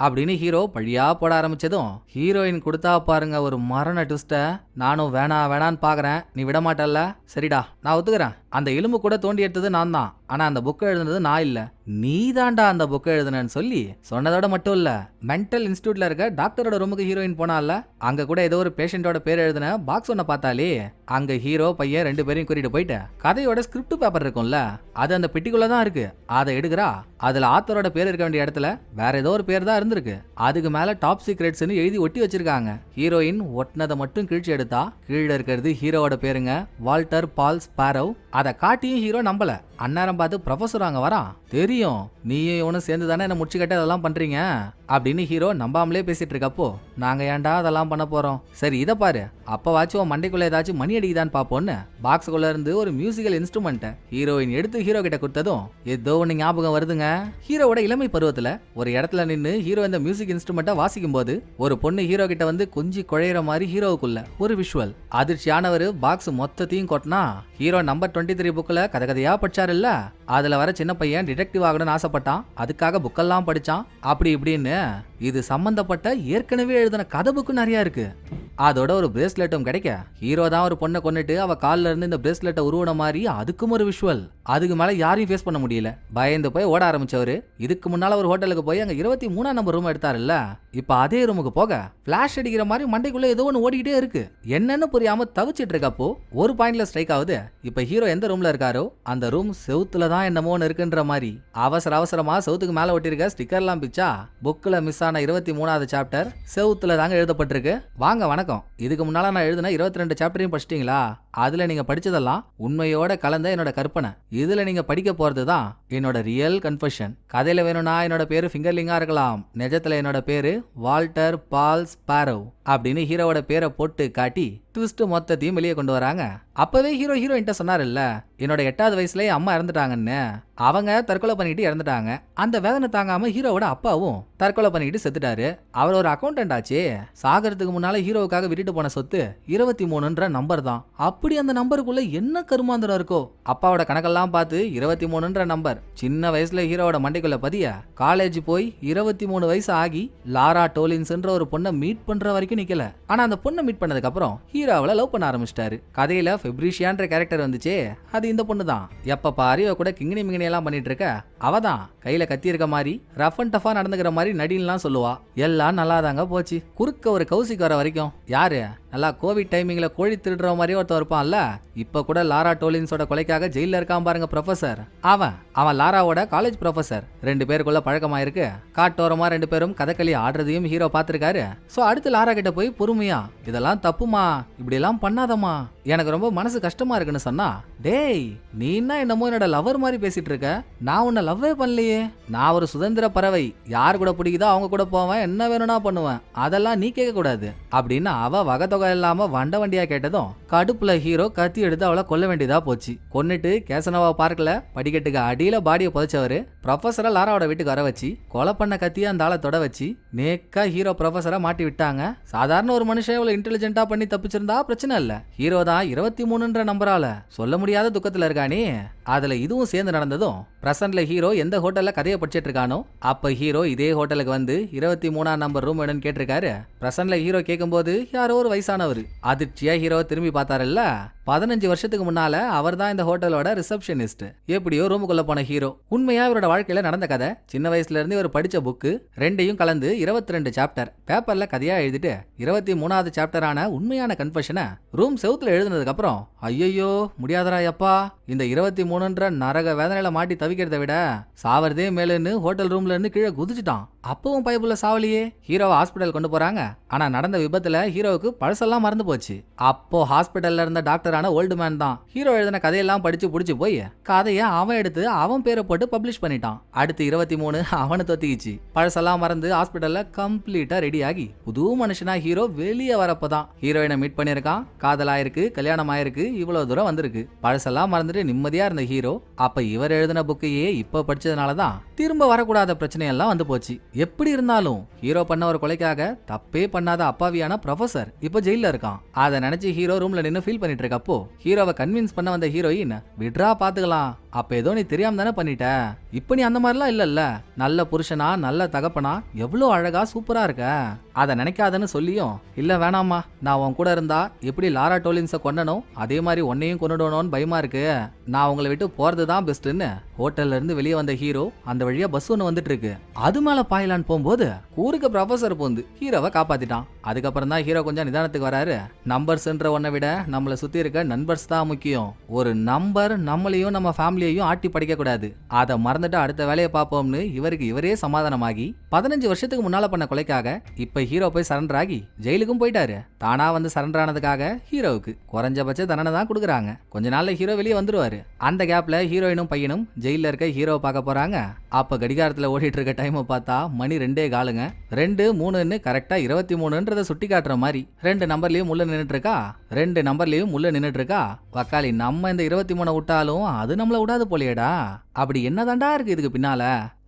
அப்படின்னு ஹீரோ பழியா போட ஆரம்பிச்சதும் ஹீரோயின் கொடுத்தா பாருங்க ஒரு மரண ட்விஸ்ட. நானும் வேணான்னு பாக்குறேன், நீ விட மாட்டல்ல, சரிடா நான் ஒத்துக்கிறேன், அந்த எலும்பு கூட தோண்டி எடுத்தது நான் தான், ஆனா அந்த புக்கை எழுதுனது நான் இல்ல, நீ தாண்டா அந்த புக்கை எழுதுனன்னு சொல்லி சொன்னதோட மட்டும் இல்ல, மென்டல் இன்ஸ்டியூட்ல இருக்க டாக்டரோட ரூமுக்கு ஹீரோயின் போனால, அங்க கூட ஏதோ ஒரு பேஷண்டோட பேர் எழுதுன பாக்ஸ் ஒன்ன பார்த்தாலே, அங்க ஹீரோ பையன் 2 பேரையும் கூட்டிட்டு போயிட்டு கதையோட ஸ்கிரிப்ட் பேப்பர் இருக்கும்ல, அது அந்த பெட்டிக்குள்ளதான் இருக்கு, அதை எடுக்கிறா, அதுல ஆத்தரோட பேர் இருக்க வேண்டிய இடத்துல வேற ஏதோ ஒரு பேர் தான் இருந்திருக்கு, அதுக்கு மேல டாப் சீக்ரெட்ஸ்னு எழுதி ஒட்டி வச்சிருக்காங்க. ஹீரோயின் ஒட்டினதை மட்டும் கிழிச்சு எடுத்தா கீழே இருக்கிறது ஹீரோவோட பேருங்க, வால்டர் பால் ஸ்பாரோவ். அதை காட்டியும் ஹீரோ நம்பல. அந்நேரம் பார்த்து ப்ரொஃபசர் அங்க வரான், தெரியும் நீயும் இவனும் சேர்ந்து தானே என்ன முடிச்சு கட்ட அதெல்லாம் பண்றீங்க அப்படின்னு ஹீரோ நம்பாமலே பேசிட்டு இருக்கப்போ, நாங்க ஏன்டா அதெல்லாம் பண்ண போறோம், சரி இதை பாரு, அப்பவாச்சும் உன் மண்டைக்குள்ள ஏதாச்சும் மணி அடிக்குதான்னு பாப்போன்னு பாக்ஸுக்குள்ள இருந்து ஒரு மியூசிக்கல் இன்ஸ்ட்ருமெண்ட் ஹீரோயின் எடுத்து ஹீரோ கிட்ட கொடுத்ததும் ஏதோ ஒன்னு ஞாபகம் வருதுங்க. ஹீரோவோட இளமை பருவத்துல ஒரு இடத்துல நின்னு ஹீரோ இந்த மியூசிக் இன்ஸ்ட்ருமெண்ட்டை வாசிக்கும் போது ஒரு பொண்ணு ஹீரோ கிட்ட வந்து கொஞ்சி குழையிற மாதிரி ஹீரோவுக்குள்ள ஒரு விஷுவல். அதிர்ச்சியானவர் பாக்ஸ் மொத்தத்தையும் கொட்டினா, ஹீரோ நம்பர் 23 புக்ல கதையா படிச்சாரு இல்ல, அதுல வர சின்ன பையன் டிடெக்டிவ் ஆகணும்னு ஆசைப்பட்டான், அதுக்காக புக்கெல்லாம் படிச்சான், அப்படி இப்படின்னு இது சம்பந்தப்பட்ட ஏற்கனவே எழுதின கதை புக்கு நிறைய இருக்கு. அதோட ஒரு பிரேஸ்லெட்டும் கிடைக்க, ஹீரோ தான் ஒரு பொண்ணை கொன்னுட்டு அவ கால்ல இருந்து இந்த பிரேஸ்லெட்டை உருவன மாதிரி அதுக்கும் ஒரு விஷுவல். அதுக்கு மேல யாரையும் ஃபேஸ் பண்ண முடியல, பயந்து போய் ஓட ஆரம்பிச்சவரு இதுக்கு முன்னால ஒரு ஹோட்டலுக்கு போய் அங்க 23ஆம் நம்பர் ரூம் எடுத்தாருல்ல, இப்ப அதே ரூமுக்கு போக பிளாஷ் அடிக்கிற மாதிரி மண்டைக்குள்ள ஏதோ ஒன்று ஓடிக்கிட்டே இருக்கு. என்னன்னு புரியாம தவிச்சிட்டு இருக்கப்போ ஒரு பாயிண்ட்ல ஸ்ட்ரைக் ஆகுது, இப்ப ஹீரோ எந்த ரூம்ல இருக்காரோ அந்த ரூம் செவுத்துல தான் என்னமோன்னு இருக்குன்ற மாதிரி அவசரமா செவுத்துக்கு மேல ஒட்டிருக்க ஸ்டிக்கர்லாம் பிச்சா புக்ல மிஸ் ஆன 23வது சாப்டர் செவுத்துல தாங்க எழுதப்பட்டிருக்கு. வாங்க வணக்கம், இதுக்கு முன்னால நான் எழுதின 22 சாப்டரையும் படிச்சிட்டீங்களா? அதுல நீங்க படிச்சதெல்லாம் உண்மையோட கலந்த என்னோட கற்பனை, இதுல நீங்க படிக்க போறதுதான் என்னோட ரியல் கன்ஃபெஷன். கதையில வேணும்னா என்னோட பேரு ஃபிங்கர்லிங்கா இருக்கலாம், நிஜத்துல என்னோட பேரு வால்டர் பால் ஸ்பாரோவ் அப்படின்னு ஹீரோவோட பேரை போட்டு காட்டி ட்விஸ்ட் மொத்தத்தையும் வெளியே கொண்டு வராங்க. அப்பவே ஹீரோயின்ட்ட சொன்னாருல்ல, என்னோட 8வது வயசுலயே அம்மா இறந்துட்டாங்கன்னு, அவங்க தற்கொலை பண்ணிட்டு இறந்துட்டாங்க. அந்த வேதனை தாங்காம ஹீரோவோட அப்பாவும் தற்கொலை பண்ணிட்டு செத்துட்டாரு. அவர் ஒரு அக்கௌண்டன்ட் ஆச்சு. சாகறதுக்கு முன்னால ஹீரோவுக்காக விட்டுட்டு போன சொத்து 23ன்ற நம்பர் தான். அப்படி அந்த நம்பருக்குள்ள என்ன கருமாந்திரம் இருக்கோ, அப்பாவோட கணக்கெல்லாம் பார்த்து 23ன்ற நம்பர் சின்ன வயசுல ஹீரோவோட மண்டைக்குள்ள பதிய, காலேஜ் போய் 23 வயசு ஆகி லாரா டோலின்ஸ்ன்ற ஒரு பொண்ணை மீட் பண்ற வரைக்கும் நிக்கல. ஆனா அந்த பொண்ணை மீட் பண்ணதுக்கு அப்புறம் ஹீரோவை லவ் பண்ண ஆரம்பிச்சிட்டாரு. கதையில ஃபெப்ரிஷியான்ற கேரக்டர் வந்துச்சே, அது இந்த பொண்ணு தான். எப்ப பாரு இவ கூட கிங்கினி மிங்கினி எல்லாம் பண்ணிட்டு இருக்க, அவதான் கையில கத்தி இருக்க மாதிரி ரஃப் அண்ட் டஃபா நடந்துக்கிற மாதிரி நடின்லாம் சொல்லுவா. எல்லாம் நல்லா தாங்க போச்சு. குறுக்க ஒரு கௌசிக் வர வரைக்கும் யாரு நல்லா கோவிட் டைமிங்ல கோழி திருடுற மாதிரி ஒருத்தன் இருப்பான்ல, இப்ப கூட லாரா டோலின்ஸோட கொலைக்காக ஜெயில இருக்கான் பாருங்க ப்ரொஃபசர், அவன் லாராவோட காலேஜ் ப்ரொஃபசர். 2 பேருக்குள்ள பழக்கமா இருக்கு. காட்டோரமா 2 பேரும் கதகளி ஆடுறதையும் ஹீரோ பாத்துருக்காரு. சோ அடுத்து லாரா கிட்ட போய் பொறுமையா, இதெல்லாம் தப்புமா, இப்படி எல்லாம் பண்ணாதமா, எனக்கு ரொம்ப மனசு கஷ்டமா இருக்குன்னு சொன்னா, டேய் நீ என்னமோ என்னோட லவர் மாதிரி பேசிட்டு இருக்க, நான் உன்னை லவ்வே பண்ணலையே, நான் ஒரு சுதந்திர பறவை, யார் கூட பிடிக்குதோ அவங்க கூட போவேன், என்ன வேணும்னா பண்ணுவேன், அதெல்லாம் நீ கேட்க கூடாது அப்படின்னு அவ வகத்தொகை இல்லாம வண்ட வண்டியா கேட்டதும் கடுப்புல ஹீரோ கத்தி எடுத்து அவளை கொல்ல வேண்டியதா போச்சு. கொன்னுட்டு கேசனோவா பார்க்கல படிக்கட்டுக்கு அடியில பாடியை புதைச்சவரு ப்ரொஃபசரை லாராவோட வீட்டுக்கு வர வச்சு கொலை பண்ண கத்தியா அந்த ஆளை தொட வச்சு நேக்கா ஹீரோ ப்ரொஃபசரை மாட்டி விட்டாங்க. சாதாரண ஒரு மனுஷன் இவ்வளவு இன்டெலிஜென்ட்டா பண்ணி தப்பிச்சிருந்தா பிரச்சனை இல்ல, ஹீரோ தான் 23ன்ற நம்பரால சொல்ல முடியாத துக்கத்துல இருக்கானே. அதுல இதுவும் சேர்ந்து நடந்ததும் பிரசன்ட்ல ஹீரோ எந்த ஹோட்டல்ல கதையை படிச்சிட்டு இருக்கானோ, அப்ப ஹீரோ இதே ஹோட்டலுக்கு வந்து 23ஆம் நம்பர் ரூம் வேணும்னு கேட்டிருக்காரு. பிரசன்ட்ல ஹீரோ கேட்கும்போது யாரோ ஒரு வயசானவர். அதிர்ச்சியா ஹீரோ திரும்பி பார்த்தாருல்ல, 15 வருஷத்துக்கு முன்னால அவர் தான் இந்த ஹோட்டலோட ரிசப்ஷனிஸ்ட். எப்படியோ ரூமுக்குள்ள போன ஹீரோ உண்மையா இவரோட வாழ்க்கையில நடந்த கதை, சின்ன வயசுல இருந்து இவர் படிச்ச புக்கு ரெண்டையும் கலந்து 22 சாப்டர் பேப்பர்ல கதையா எழுதிட்டு 23வது சாப்டரான உண்மையான கன்ஃபெஷனை ரூம் செவுத்துல எழுதுனதுக்கு அப்புறம், ஐயோ முடியாதரா எப்பா, இந்த 23ன்ற நரக வேதனையில மாட்டி தவிக்கிறத விட சாவறதே மேலுன்னு ஹோட்டல் ரூம்ல இருந்து கீழே குதிச்சுட்டான். அப்பவும் பைப்புல சாவலியே. ஹீரோவை ஹாஸ்பிட்டல் கொண்டு போறாங்க. ஆனா நடந்த விபத்துல ஹீரோவுக்கு பழசெல்லாம் மறந்து போச்சு. அப்போ ஹாஸ்பிட்டல்ல இருந்த டாக்டரான ஓல்டு மேன் தான் ஹீரோ எழுதின கதையெல்லாம் படிச்சு புடிச்சு போய் கதையை அவன் எடுத்து அவன் பேரை போட்டு பப்ளிஷ் பண்ணிட்டான். அடுத்து 23 அவனு தொத்திக்கிச்சு. பழசெல்லாம் மறந்து ஹாஸ்பிட்டல்ல கம்ப்ளீட்டா ரெடி ஆகி புது மனுஷனா ஹீரோ வெளியே வரப்பதான் ஹீரோயினை மீட் பண்ணிருக்கான். காதலாயிருக்கு, கல்யாணம் ஆயிருக்கு, இவ்வளவு தூரம் வந்திருக்கு. பழசெல்லாம் மறந்துட்டு நிம்மதியா இருந்த ஹீரோ அப்ப இவர் எழுதின புக்கையே இப்ப படிச்சதுனாலதான் திரும்ப வரக்கூடாத பிரச்சனையெல்லாம் வந்து போச்சு. எப்படி இருந்தாலும் ஹீரோ பண்ண ஒரு கொலைக்காக தப்பே பண்ணாத அப்பாவியான ப்ரொஃபசர் இப்ப ஜெயில இருக்கான். அதை நினைச்சு ஹீரோ ரூம்ல நின்னு ஃபீல் பண்ணிட்டு இருக்கப்போ ஹீரோவை கன்வின்ஸ் பண்ண வந்த ஹீரோயின், விட்ரா பாத்துக்கலாம், அப்ப ஏதோ நீ தெரியாம தானே பண்ணிட்ட, இப்ப நீ அந்த மாதிரிலாம் இல்லல்ல, நல்ல புருஷனா நல்ல தகப்பனா எவ்வளவு அழகா சூப்பரா இருக்க, அதை நினைக்காதன்னு சொல்லியும், இல்ல வேணாமா, நான் உன் கூட இருந்தா எப்படி லாரா டோலின்ஸை கொன்னனும் அதே மாதிரி உன்னையும் கொண்டுடணும்னு பயமா இருக்கு, நான் உங்களை விட்டு போறதுதான் பெஸ்ட்னு ஹோட்டல்ல இருந்து வெளியே வந்த ஹீரோ அந்த வழியா பஸ் ஒன்று வந்துட்டு இருக்கு. அது மேல பாயலான்னு போகும்போது கூருக்கு ப்ரொஃபசர் போந்து ஹீரோவை காப்பாத்திட்டான். அதுக்கப்புறம் தான் ஹீரோ கொஞ்சம் நிதானத்துக்கு வராரு. நம்பர்ஸ்ன்ற ஒன்னை விட நம்மளை சுத்தி இருக்க நண்பர்ஸ் தான் முக்கியம். ஒரு நம்பர் நம்மளையும் நம்ம ஃபேமிலியையும் ஆட்டி படிக்க கூடாது, அதை மறந்துட்டு அடுத்த வேலையை பார்ப்போம்னு இவருக்கு இவரே சமாதானமாகி 15 வருஷத்துக்கு முன்னால பண்ண கொலைக்காக இப்ப ஹீரோ போய் சரண்டர் ஆகி ஜெயிலுக்கும் போயிட்டாரு. தானா வந்து சரண்டர் ஆனதுக்காக ஹீரோவுக்கு குறைஞ்சபட்ச தண்டனை தான் கொடுக்குறாங்க. கொஞ்ச நாள்ல ஹீரோ வெளியே வந்துருவாரு. அந்த கேப்ல ஹீரோயினும் பையனும் ஜெயில இருக்க ஹீரோவை பார்க்க போறாங்க. அப்ப கடிகாரத்துல ஓடிட்டு இருக்க டைம் பார்த்தா மணி 2:15. 2:03 கரெக்டா 23ன்றத சுட்டி காட்டுற மாதிரி 2 நம்பர்லயும் முள்ள நின்னுட்டு இருக்கா. 2 நம்பர்லயும் முள்ள நின்னுட்டு இருக்கா. வக்காலி, நம்ம இந்த 23 விட்டாலும் அது நம்மள விடாது போலியடா. அப்படி என்னதாண்டா இருக்கு இதுக்கு பின்னால?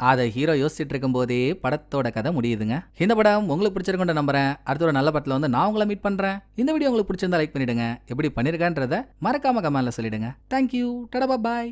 அதை ஹீரோ யோசிச்சுட்டு இருக்கும் போதே படத்தோட கதை முடியுதுங்க. இந்த படம் உங்களுக்கு பிடிச்சிருக்குன்ற நம்புறேன். அடுத்த ஒரு நல்ல படத்துல வந்து நான் உங்களை மீட் பண்றேன். இந்த வீடியோ உங்களுக்கு பிடிச்சிருந்தா லைக் பண்ணிடுங்க. எப்படி பண்ணிருக்கன்றத மறக்காம கமெண்ட்ல சொல்லிடுங்க. தேங்க்யூ. டடா பாய்.